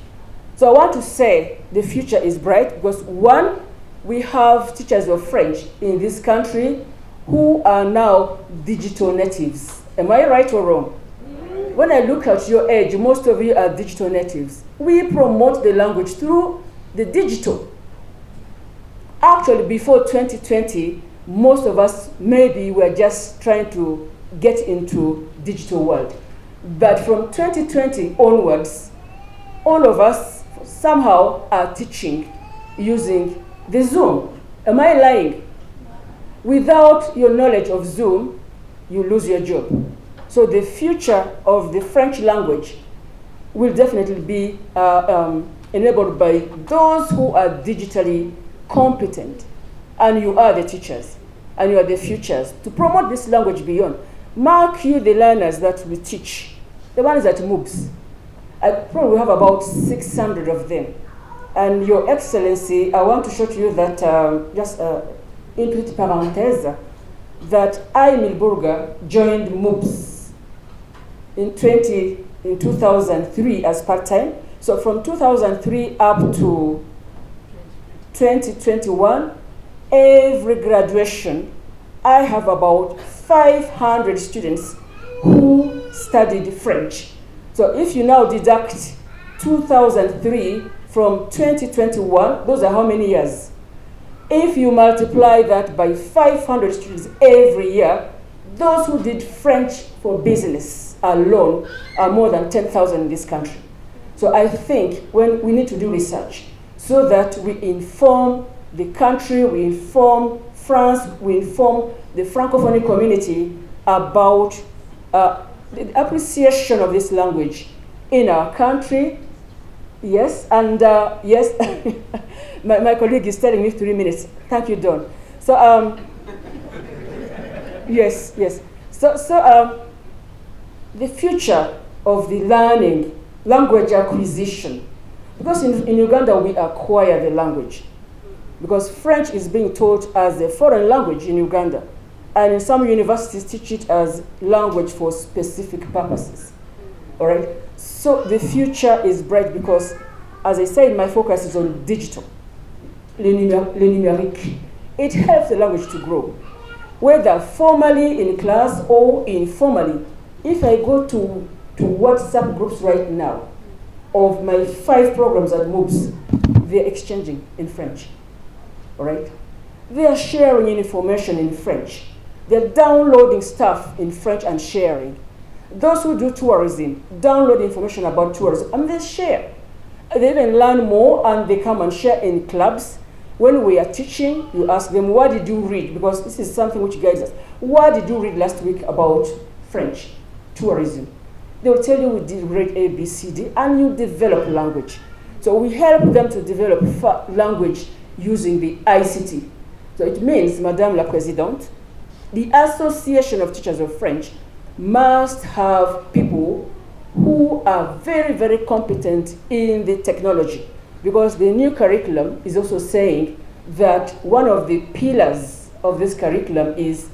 So I want to say the future is bright because one, we have teachers of French in this country who are now digital natives. Am I right or wrong? When I look at your age, most of you are digital natives. We promote the language through the digital. Actually, before 2020, most of us maybe we're just trying to get into digital world. But from 2020 onwards, all of us somehow are teaching using the Zoom. Am I lying? Without your knowledge of Zoom, you lose your job. So the future of the French language will definitely be enabled by those who are digitally competent. And you are the teachers, and you are the futures. To promote this language beyond, mark you the learners that we teach, the ones at MOOCs. I probably have about 600 of them. And Your Excellency, I want to show to you that, just in petite parenthèse, that I, Milburga, joined MOOCs in 2003 as part-time. So from 2003 up to 2021, every graduation, I have about 500 students who studied French. So if you now deduct 2003 from 2021, those are how many years? If you multiply that by 500 students every year, those who did French for business alone are more than 10,000 in this country. So I think when we need to do research so that we inform the country, we inform France, we inform the Francophone community about the appreciation of this language in our country. Yes, and yes, my colleague is telling me 3 minutes. Thank you, Don. So, yes. So, the future of the learning, language acquisition, because in Uganda we acquire the language, because French is being taught as a foreign language in Uganda, and in some universities teach it as language for specific purposes. All right. So the future is bright because, as I said, my focus is on digital, le numérique. It helps the language to grow, whether formally in class or informally. If I go to WhatsApp groups right now of my 5 programs at MOOCs, they're exchanging in French, all right? They are sharing information in French. They're downloading stuff in French and sharing. Those who do tourism download information about tourism and they share. They even learn more and they come and share in clubs. When we are teaching, you ask them, what did you read? Because this is something which guides us. What did you read last week about French tourism? They will tell you we did read A, B, C, D, and you develop language. So we help them to develop language using the ICT. So it means, Madame la Présidente, the Association of Teachers of French must have people who are very, very competent in the technology, because the new curriculum is also saying that one of the pillars of this curriculum is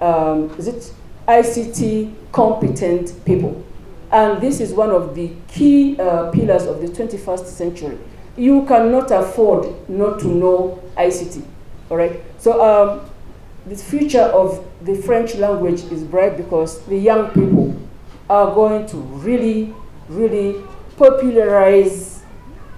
it ICT competent people. And this is one of the key pillars of the 21st century. You cannot afford not to know ICT, all right? So the future of the French language is bright because the young people are going to really, really popularize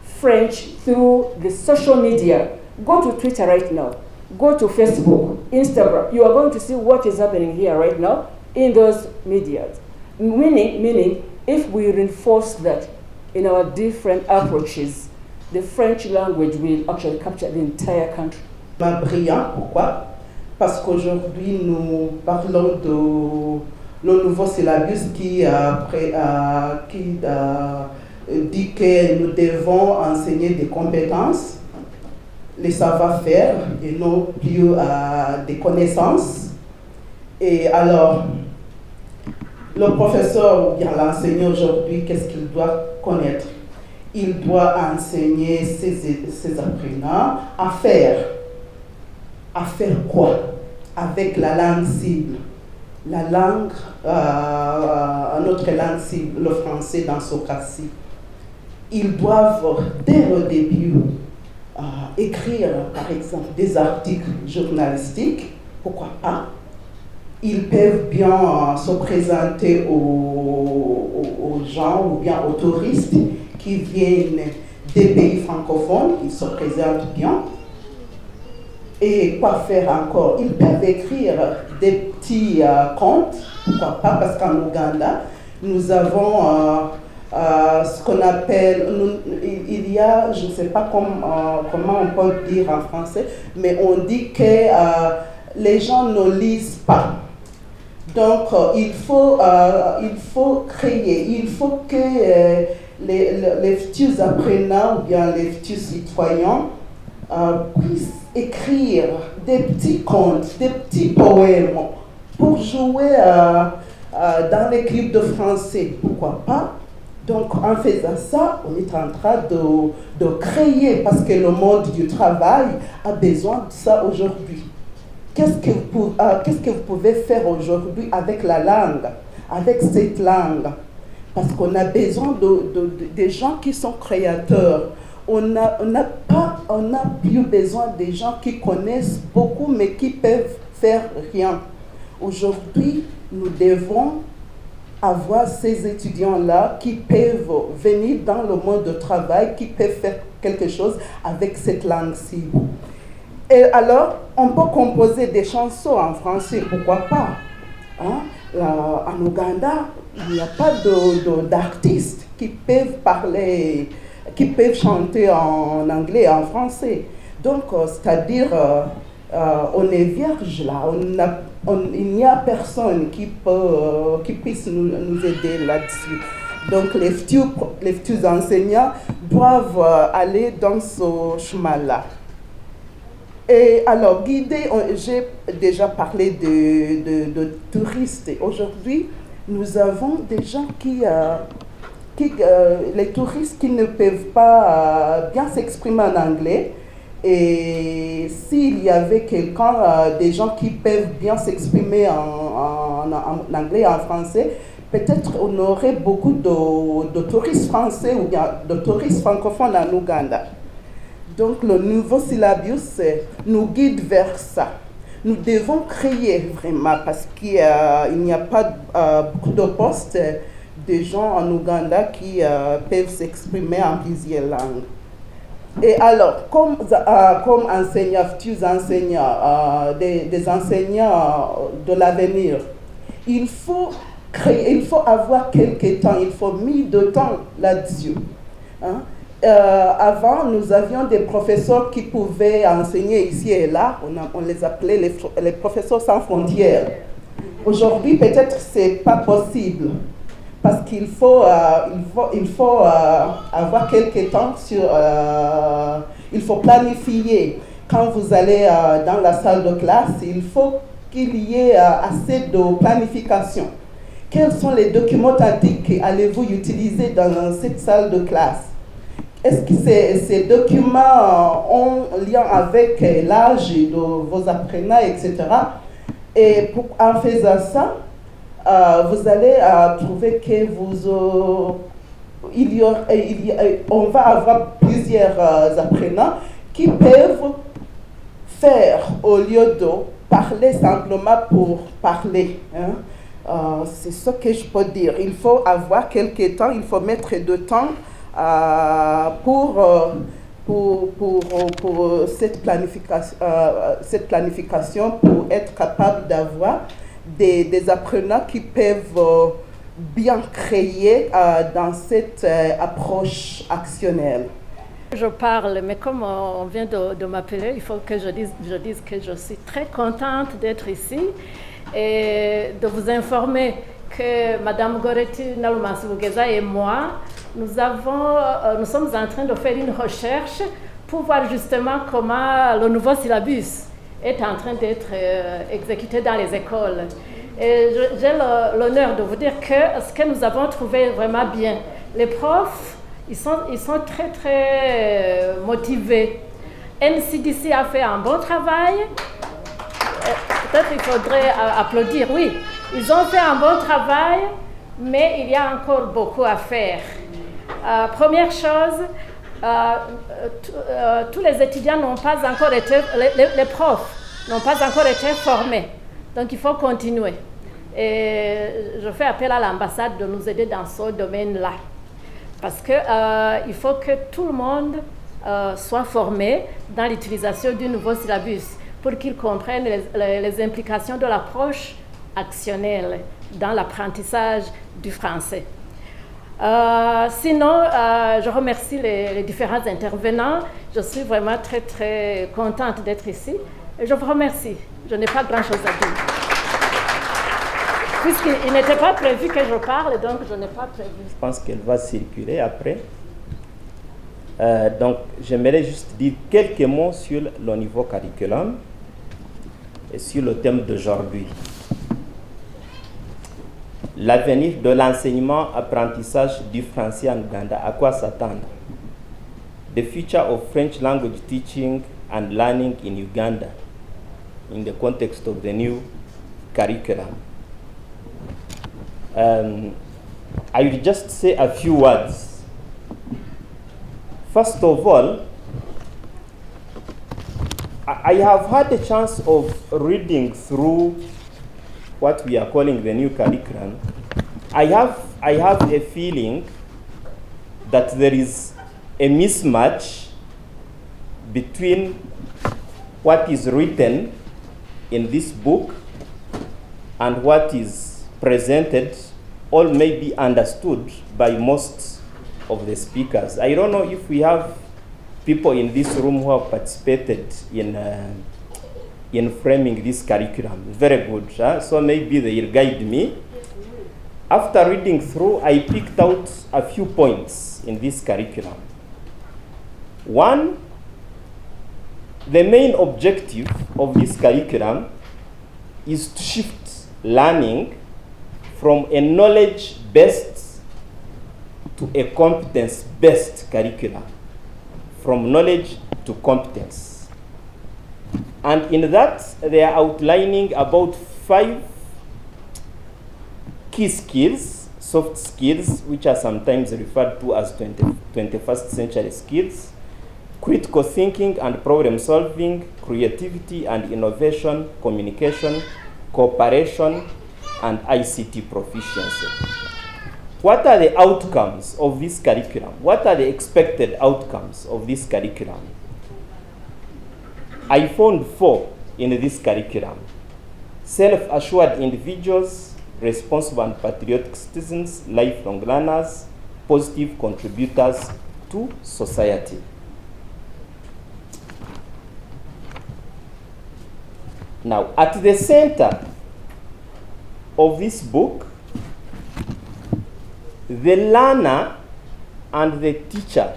French through the social media. Go to Twitter right now. Go to Facebook, Instagram. You are going to see what is happening here right now in those medias. Meaning, if we reinforce that in our different approaches, the French language will actually capture the entire country. Brillant, pourquoi? Parce qu'aujourd'hui, nous parlons de le nouveau syllabus qui dit que nous devons enseigner des compétences, les savoir-faire et non plus des connaissances. Et alors, le professeur ou bien l'enseignant aujourd'hui, qu'est-ce qu'il doit connaître? Il doit enseigner ses apprenants à faire. À faire quoi? Avec la langue cible. La langue, notre langue cible, le français dans ce cas-ci. Ils doivent, dès le début, écrire, par exemple, des articles journalistiques. Pourquoi pas? Ils peuvent bien se présenter aux gens ou bien aux touristes qui viennent des pays francophones. Ils se présentent bien. Et quoi faire encore? Ils peuvent écrire des petits contes, pourquoi pas, parce qu'en Ouganda, nous avons ce qu'on appelle, il y a, je ne sais pas comment on peut dire en français, mais on dit que les gens ne lisent pas. Donc il faut créer, il faut que les futurs apprenants ou bien les futurs citoyens puissent écrire des petits contes, des petits poèmes pour jouer dans les clubs de français, pourquoi pas. Donc en faisant ça, on est en train de créer, parce que le monde du travail a besoin de ça aujourd'hui. Qu'est-ce que vous pouvez faire aujourd'hui avec la langue, avec cette langue? Parce qu'on a besoin de gens qui sont créateurs. On n'a plus besoin des gens qui connaissent beaucoup mais qui peuvent faire rien. Aujourd'hui, nous devons avoir ces étudiants-là qui peuvent venir dans le monde du travail, qui peuvent faire quelque chose avec cette langue-ci. Et alors, on peut composer des chansons en français, pourquoi pas? Hein? En Ouganda, il n'y a pas d'artistes qui peuvent parler, qui peuvent chanter en anglais et en français. Donc, c'est-à-dire, on est vierge là, il n'y a personne qui puisse nous aider là-dessus. Donc, les futurs enseignants doivent aller dans ce chemin-là. Et alors, guider, j'ai déjà parlé de touristes. Aujourd'hui, nous avons des gens les touristes qui ne peuvent pas bien s'exprimer en anglais. Et s'il y avait des gens qui peuvent bien s'exprimer en anglais et en français, peut-être on aurait beaucoup de touristes français ou bien de touristes francophones en Ouganda. Donc le nouveau syllabus nous guide vers ça. Nous devons créer vraiment, parce qu'il n'y a pas beaucoup de postes de gens en Ouganda qui peuvent s'exprimer en plusieurs langues. Et alors, comme enseignants, futurs enseignants, des enseignants de l'avenir, il faut avoir quelques temps, il faut mettre de temps là-dessus. Hein? Avant, nous avions des professeurs qui pouvaient enseigner ici et là, on les appelait les professeurs sans frontières. Aujourd'hui, peut-être ce n'est pas possible, parce qu'il faut avoir quelques temps il faut planifier. Quand vous allez dans la salle de classe, il faut qu'il y ait assez de planification. Quels sont les documents tactiques que allez-vous utiliser dans cette salle de classe? Est-ce que ces documents ont lien avec l'âge de vos apprenants, etc. Et en faisant ça, vous allez trouver que on va avoir plusieurs apprenants qui peuvent faire, au lieu de parler simplement pour parler. Hein. C'est ce que je peux dire. Il faut avoir quelques temps, il faut mettre de temps pour cette planification, pour être capable d'avoir des apprenants qui peuvent bien créer dans cette approche actionnelle. Je parle, mais comme on vient de m'appeler, il faut que je dise que je suis très contente d'être ici et de vous informer que Mme Goretti Nalumansibugeza et moi, nous sommes en train de faire une recherche pour voir justement comment le nouveau syllabus est en train d'être exécuté dans les écoles. Et j'ai l'honneur de vous dire que ce que nous avons trouvé vraiment bien, les profs, ils sont très très motivés. NCDC a fait un bon travail. Peut-être il faudrait applaudir, oui. Ils ont fait un bon travail, mais il y a encore beaucoup à faire. Première chose, tous les étudiants n'ont pas encore été, les profs n'ont pas encore été formés. Donc il faut continuer. Et je fais appel à l'ambassade de nous aider dans ce domaine-là. Parce qu'il faut que tout le monde soit formé dans l'utilisation du nouveau syllabus. pour qu'ils comprennent les implications de l'approche actionnelle dans l'apprentissage du français. Sinon, je remercie les différents intervenants. Je suis vraiment très, très contente d'être ici. Et je vous remercie. Je n'ai pas grand-chose à dire. Puisqu'il n'était pas prévu que je parle, donc je n'ai pas prévu. Je pense qu'elle va circuler après. Donc, j'aimerais juste dire quelques mots sur le niveau curriculum et sur le thème d'aujourd'hui. L'avenir de l'enseignement-apprentissage du français en Ouganda, à quoi s'attendre? The future of French language teaching and learning in Uganda in the context of the new curriculum. I will just say a few words. First of all, I have had the chance of reading through what we are calling the new curriculum. I have a feeling that there is a mismatch between what is written in this book and what is presented or may be understood by most of the speakers. I don't know if we have people in this room who have participated in framing this curriculum. Very good. So maybe they'll guide me. After reading through, I picked out a few points in this curriculum. One, the main objective of this curriculum is to shift learning from a knowledge-based to a competence-based curriculum, from knowledge to competence. And in that, they are outlining about 5 key skills, soft skills, which are sometimes referred to as 21st century skills: critical thinking and problem solving, creativity and innovation, communication, cooperation, and ICT proficiency. What are the outcomes of this curriculum? What are the expected outcomes of this curriculum? I found 4 in this curriculum: self-assured individuals, responsible and patriotic citizens, lifelong learners, positive contributors to society. Now, at the center of this book, the learner and the teacher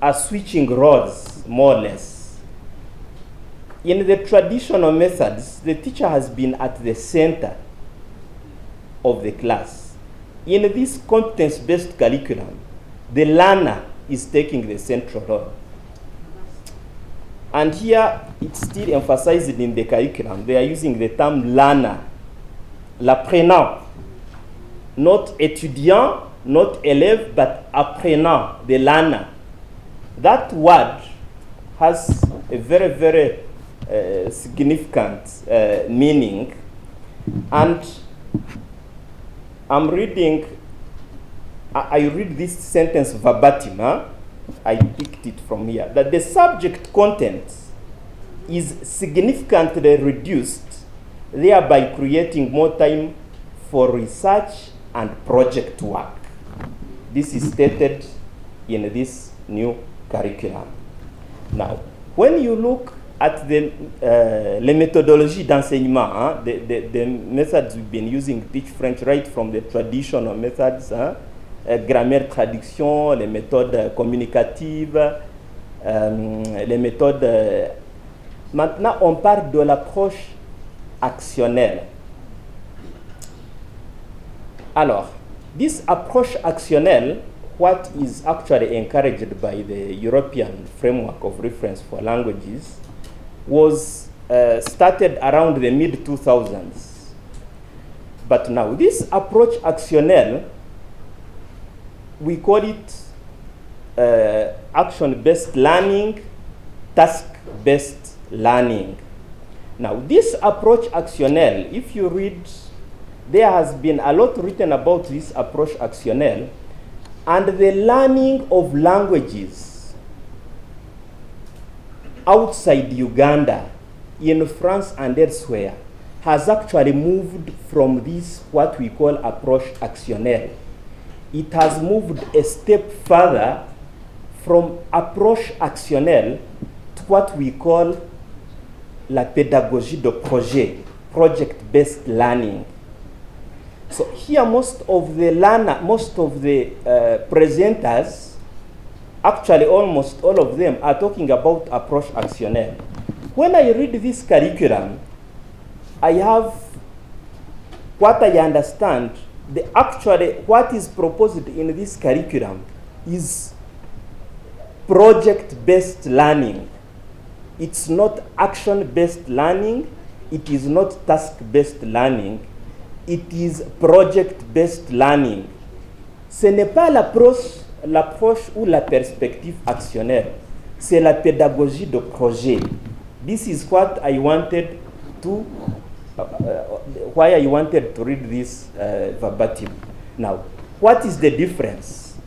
are switching roles, more or less. In the traditional methods, the teacher has been at the center of the class. In this competence-based curriculum, the learner is taking the central role. And here, it's still emphasized in the curriculum. They are using the term learner, l'apprenant, not étudiant, not élève, but apprenant, the learner. That word has a very, very significant meaning. And I'm reading, I read this sentence verbatim. I picked it from here, that the subject content is significantly reduced, thereby creating more time for research and project work. This is stated in this new curriculum. Now, when you look at the les méthodologies d'enseignement, the methods we've been using to teach French, right from the traditional methods, grammaire, traduction, les méthodes communicatives, les méthodes... Maintenant, on parle de l'approche actionnelle. Alors, this approach actionnelle, what is actually encouraged by the European Framework of Reference for Languages, was started around the mid-2000s. But now, this approach actionnelle, we call it action-based learning, task-based learning. Now, this approach actionnelle, if you read, there has been a lot written about this approach actionnelle and the learning of languages outside Uganda in France and elsewhere has actually moved from this, what we call approach actionnel. It has moved a step further from approche actionnelle to what we call la pédagogie de projet, project-based learning. So here most of the presenters, actually almost all of them, are talking about approche actionnelle. When I read this curriculum, I have what I understand, what is proposed in this curriculum is project-based learning. It's not action-based learning. It is not task-based learning. It is project-based learning. Ce n'est pas l'approche ou la perspective actionnelle. C'est la pédagogie de projet. This is what I wanted to, why I wanted to read this verbatim. Now, what is the difference?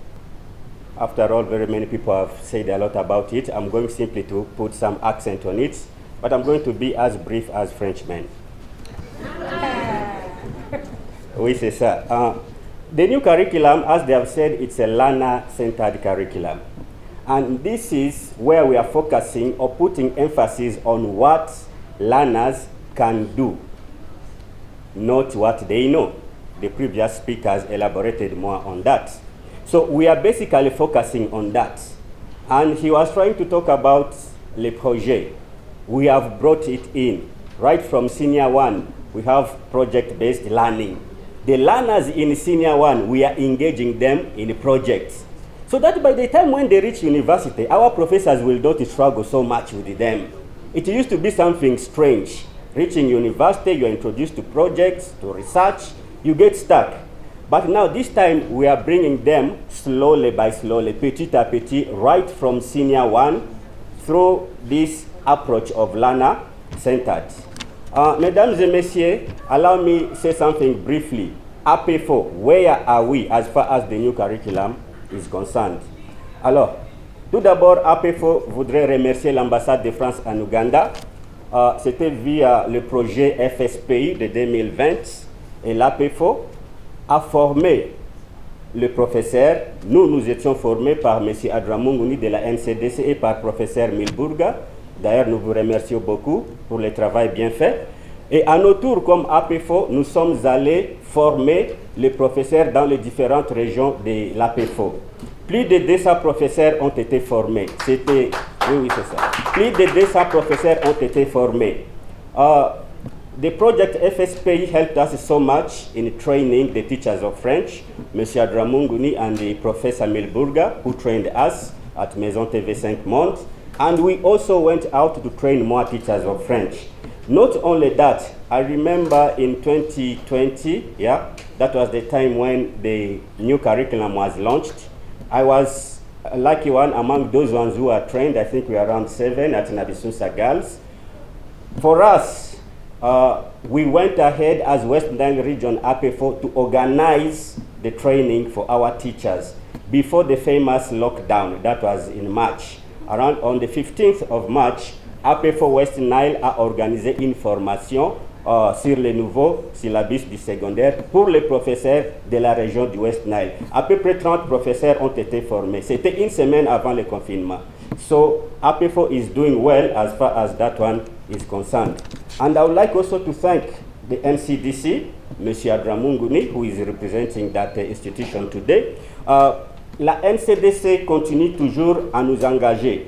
After all, very many people have said a lot about it. I'm going simply to put some accent on it, but I'm going to be as brief as Frenchmen. Oui, c'est ça. The new curriculum, as they have said, it's a learner-centered curriculum. And this is where we are focusing or putting emphasis on what learners can do, not what they know. The previous speakers elaborated more on that. So we are basically focusing on that. And he was trying to talk about le projet. We have brought it in. Right from senior one, we have project-based learning. The learners in senior one, we are engaging them in projects. So that by the time when they reach university, our professors will not struggle so much with them. It used to be something strange. Reaching university, you're introduced to projects, to research, you get stuck. But now this time we are bringing them slowly by slowly, petit à petit, right from senior one through this approach of learner-centered. Mesdames et messieurs, allow me to say something briefly. APFO, where are we as far as the new curriculum is concerned? Alors, tout d'abord, APFO voudrait remercier l'ambassade de France en Ouganda. C'était via le projet FSPI de 2020 et l'APFO a formé le professeur. Nous étions formés par M. Adramunguni de la NCDC et par professeur Milburga. D'ailleurs, nous vous remercions beaucoup pour le travail bien fait. Et à nos tours, comme APFO, nous sommes allés former les professeurs dans les différentes régions de l'APFO. Plus de 200 professeurs ont été formés. C'était... Oui, c'est ça. Plus de 200 professeurs ont été formés. The project FSPI helped us so much in training the teachers of French, M. Adramunguni and the Professor Milburga, who trained us at Maison TV 5 Monde. And we also went out to train more teachers of French. Not only that, I remember in 2020, that was the time when the new curriculum was launched. I was a lucky one among those ones who are trained. I think we are around 7 at Nabisusa Girls. For us, we went ahead as West Nile Region APFO to organize the training for our teachers before the famous lockdown. That was in March. Around on the 15th of March, APFO West Nile a organisé une formation sur le nouveau syllabus du secondaire pour les professeurs de la région du West Nile. À peu près 30 professeurs ont été formés. C'était une semaine avant le confinement. So APFO is doing well as far as that one is concerned. And I would like also to thank the NCDC, M. Adramunguni, who is representing that institution today. La NCDC continue toujours à nous engager.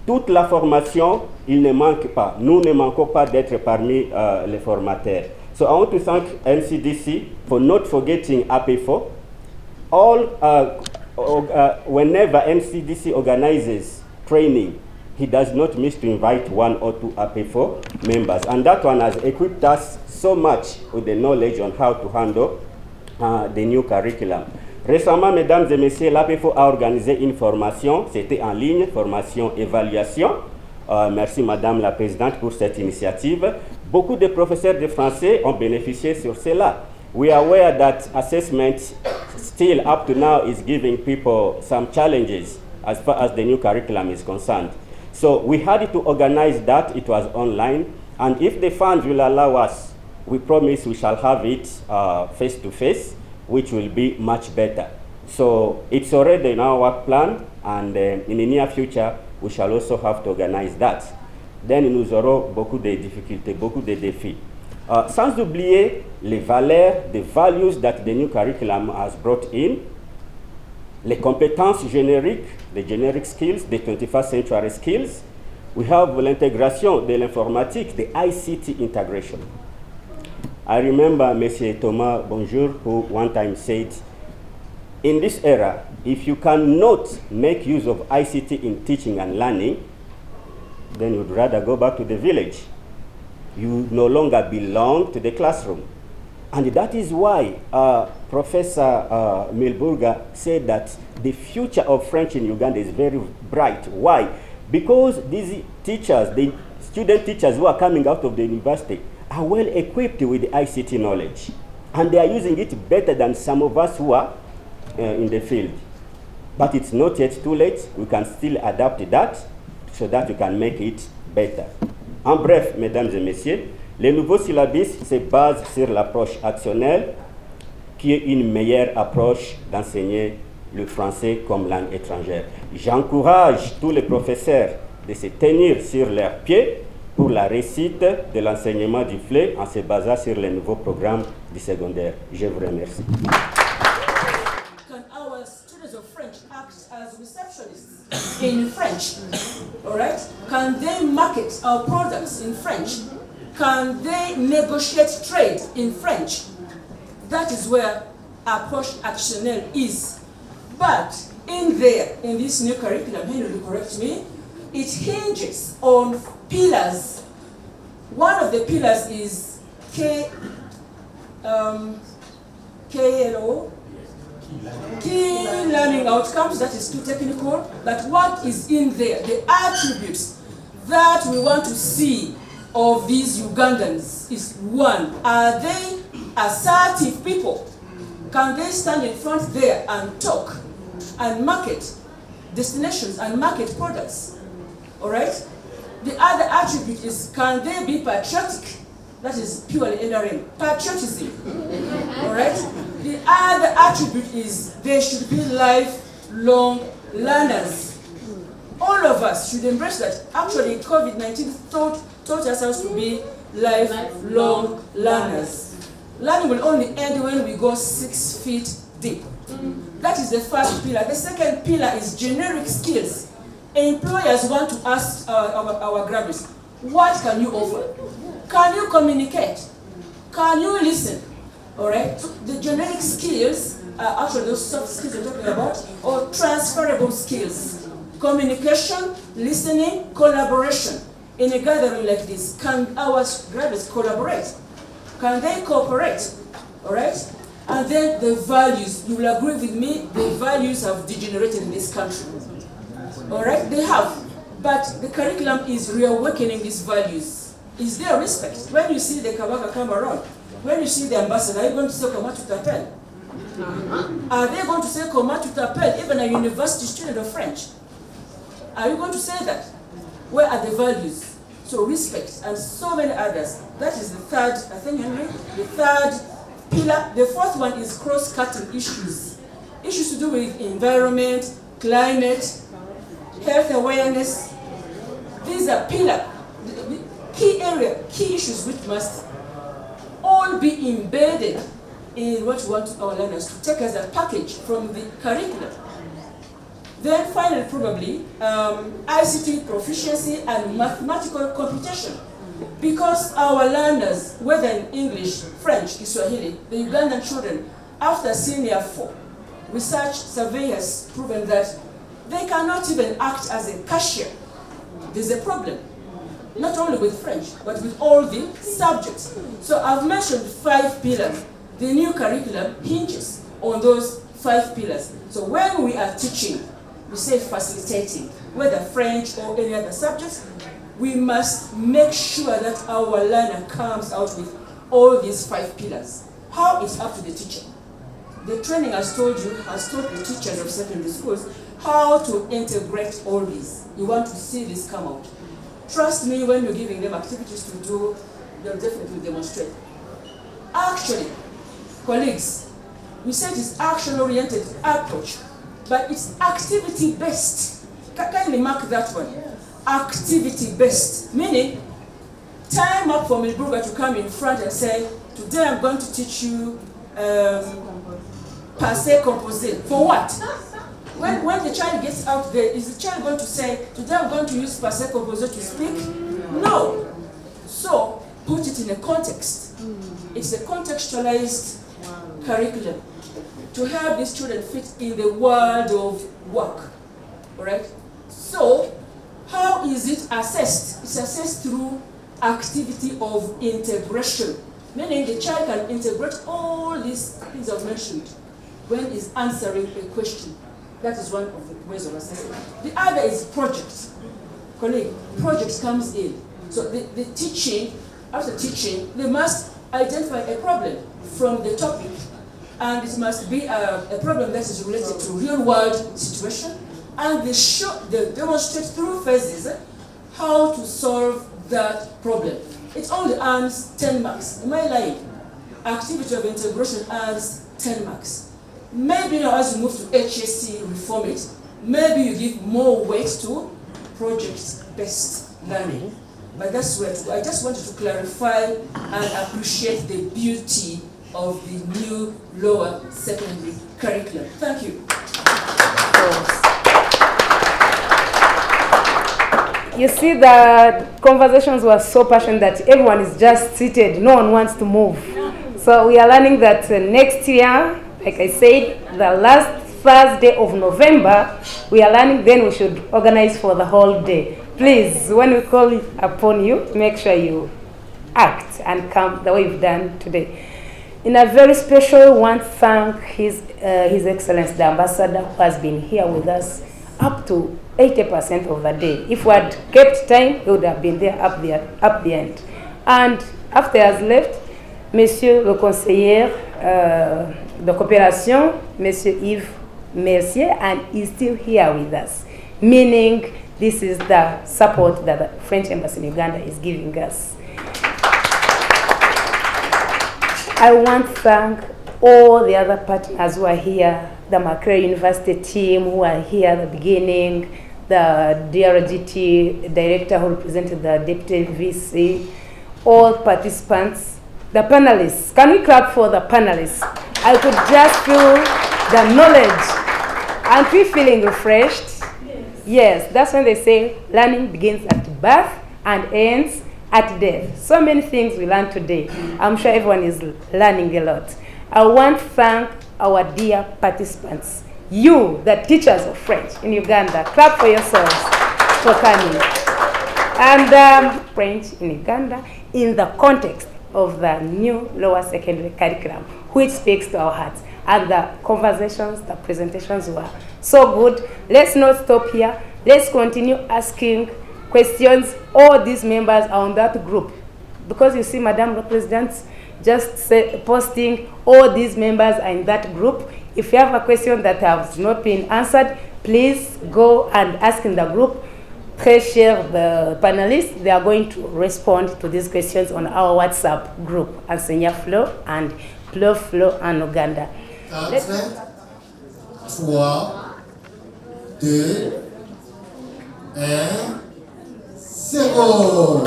Toute la formation, il ne manque pas. Nous ne manquons pas d'être parmi les formateurs. So I want to thank NCDC for not forgetting APFO. Whenever NCDC organizes training, he does not miss to invite 1 or 2 APFO members. And that one has equipped us so much with the knowledge on how to handle the new curriculum. Récemment, mesdames et messieurs, l'APFO a organisé une formation, c'était en ligne, formation évaluation. Merci madame la présidente pour cette initiative. Beaucoup de professeurs de français ont bénéficié sur cela. We are aware that assessment still up to now is giving people some challenges as far as the new curriculum is concerned. So we had to organize that. It was online. And if the funds will allow us, we promise we shall have it face-to-face, which will be much better. So it's already in our work plan, and in the near future, we shall also have to organize that. Then nous aurons beaucoup de difficultés, beaucoup de défis. Sans oublier les valeurs, the values that the new curriculum has brought in, les compétences génériques, the generic skills, the 21st century skills. We have l'intégration de l'informatique, the ICT integration. I remember Monsieur Thomas Bonjour, who one time said, in this era, if you cannot make use of ICT in teaching and learning, then you'd rather go back to the village. You no longer belong to the classroom. And that is why Professor Milburga said that the future of French in Uganda is very bright. Why? Because these teachers, the student teachers who are coming out of the university, are well equipped with ICT knowledge. And they are using it better than some of us who are in the field. But it's not yet too late. We can still adapt that so that we can make it better. En bref, mesdames et messieurs, le nouveau syllabus se base sur l'approche actionnelle, qui est une meilleure approche d'enseigner le français comme langue étrangère. J'encourage tous les professeurs de se tenir sur leurs pieds pour la réussite de l'enseignement du FLE en se basant sur les nouveaux programmes du secondaire. Je vous remercie. Can our students of French act as receptionists in French? All right? Can they market our products in French? Can they negotiate trade in French? That is where approche actionnelle is. But in this new curriculum, Henry will correct me, it hinges on pillars. One of the pillars is KLO, key learning outcomes. That is too technical, but what is in there, the attributes that we want to see of these Ugandans is: one, are they assertive people? Can they stand in front there and talk and market destinations and market products? All right? The other attribute is, can they be patriotic? That is purely NRM, patriotism. All right? The other attribute is they should be lifelong learners. All of us should embrace that. Actually, COVID-19 taught us how to be lifelong learners. Learning will only end when we go 6 feet deep. That is the first pillar. The second pillar is generic skills. Employers want to ask our graduates, what can you offer? Can you communicate? Can you listen? All right? The generic skills are actually those soft skills we're talking about, or transferable skills. Communication, listening, collaboration. In a gathering like this, can our graduates collaborate? Can they cooperate? All right? And then the values. You will agree with me, the values have degenerated in this country. All right? They have. But the curriculum is reawakening these values. Is there respect? When you see the Kabaka come around, when you see the ambassador, are you going to say Comment tu t'appelles? Are they going to say Comment tu t'appelles, even a university student of French? Are you going to say that? Where are the values? So respect and so many others. That is the third, I think, Henry, the third pillar. The fourth one is cross-cutting issues. Issues to do with environment, climate, health awareness. These are pillar, key area, key issues which must all be embedded in what we want our learners to take as a package from the curriculum. Then finally, probably, ICT proficiency and mathematical computation. Because our learners, whether in English, French, Kiswahili, the Ugandan children, after senior 4, research survey has proven that they cannot even act as a cashier. There's a problem, not only with French, but with all the subjects. So I've mentioned 5 pillars. The new curriculum hinges on those 5 pillars. So when we are teaching, we say facilitating, whether French or any other subjects, we must make sure that our learner comes out with all these 5 pillars. How? It's up to the teacher. The training, as told you, has taught the teachers of secondary schools how to integrate all this. You want to see this come out. Trust me, when you're giving them activities to do, they'll definitely demonstrate. Actually, colleagues, we said it's action-oriented approach, but it's activity-based. Kindly mark that one. Activity-based, meaning time up for Milburga to come in front and say, today I'm going to teach you passé composé. For what? When the child gets out there, is the child going to say, today I'm going to use passé composé to speak? No. So, put it in a context. It's a contextualized curriculum to help these children fit in the world of work. All right? So, how is it assessed? It's assessed through activity of integration, meaning the child can integrate all these things I've mentioned when he's answering a question. That is one of the ways of assessing. The other is projects. Colleague, projects comes in. So the teaching, after teaching, they must identify a problem from the topic, and it must be a problem that is related to real-world situation, and they demonstrate through phases how to solve that problem. It only earns 10 marks. Am I lying? Activity of integration earns 10 marks. Maybe now as you move to HSC, reform it, maybe you give more weight to project-based learning. But that's where to go. I just wanted to clarify and appreciate the beauty of the new lower secondary curriculum. Thank you. You see, the conversations were so passionate that everyone is just seated. No one wants to move. So we are learning that next year, like I said, the last Thursday of November, we are learning, then we should organize for the whole day. Please, when we call upon you, make sure you act and come the way you've done today. In a very special, we want to thank His Excellency, the Ambassador, who has been here with us up to 80% of the day. If we had kept time, he would have been there up the end. And after he has left, Monsieur le Conseiller de Coopération, Monsieur Yves Mercier, and he's still here with us, meaning this is the support that the French Embassy in Uganda is giving us. I want to thank all the other partners who are here, the Makerere University team who are here at the beginning, the DRGT director who represented the Deputy VC, all participants, the panelists. Can we clap for the panelists? I could just feel the knowledge. Aren't we feeling refreshed? Yes, that's when they say learning begins at birth and ends at death. So many things we learned today. I'm sure everyone is learning a lot. I want to thank our dear participants. You, the teachers of French in Uganda, clap for yourselves for coming. And French in Uganda in the context of the new lower secondary curriculum, which speaks to our hearts. And the conversations, the presentations were so good. Let's not stop here. Let's continue asking questions. All these members are on that group. Because you see, Madame the President just posting, all these members are in that group. If you have a question that has not been answered, please go and ask in the group. Très chers panelists, they are going to respond to these questions on our WhatsApp group, Enseignant Flo and Flo en Uganda. 4, 3, 2, 1, 0.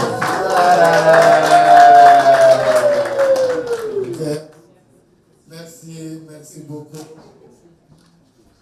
Merci beaucoup.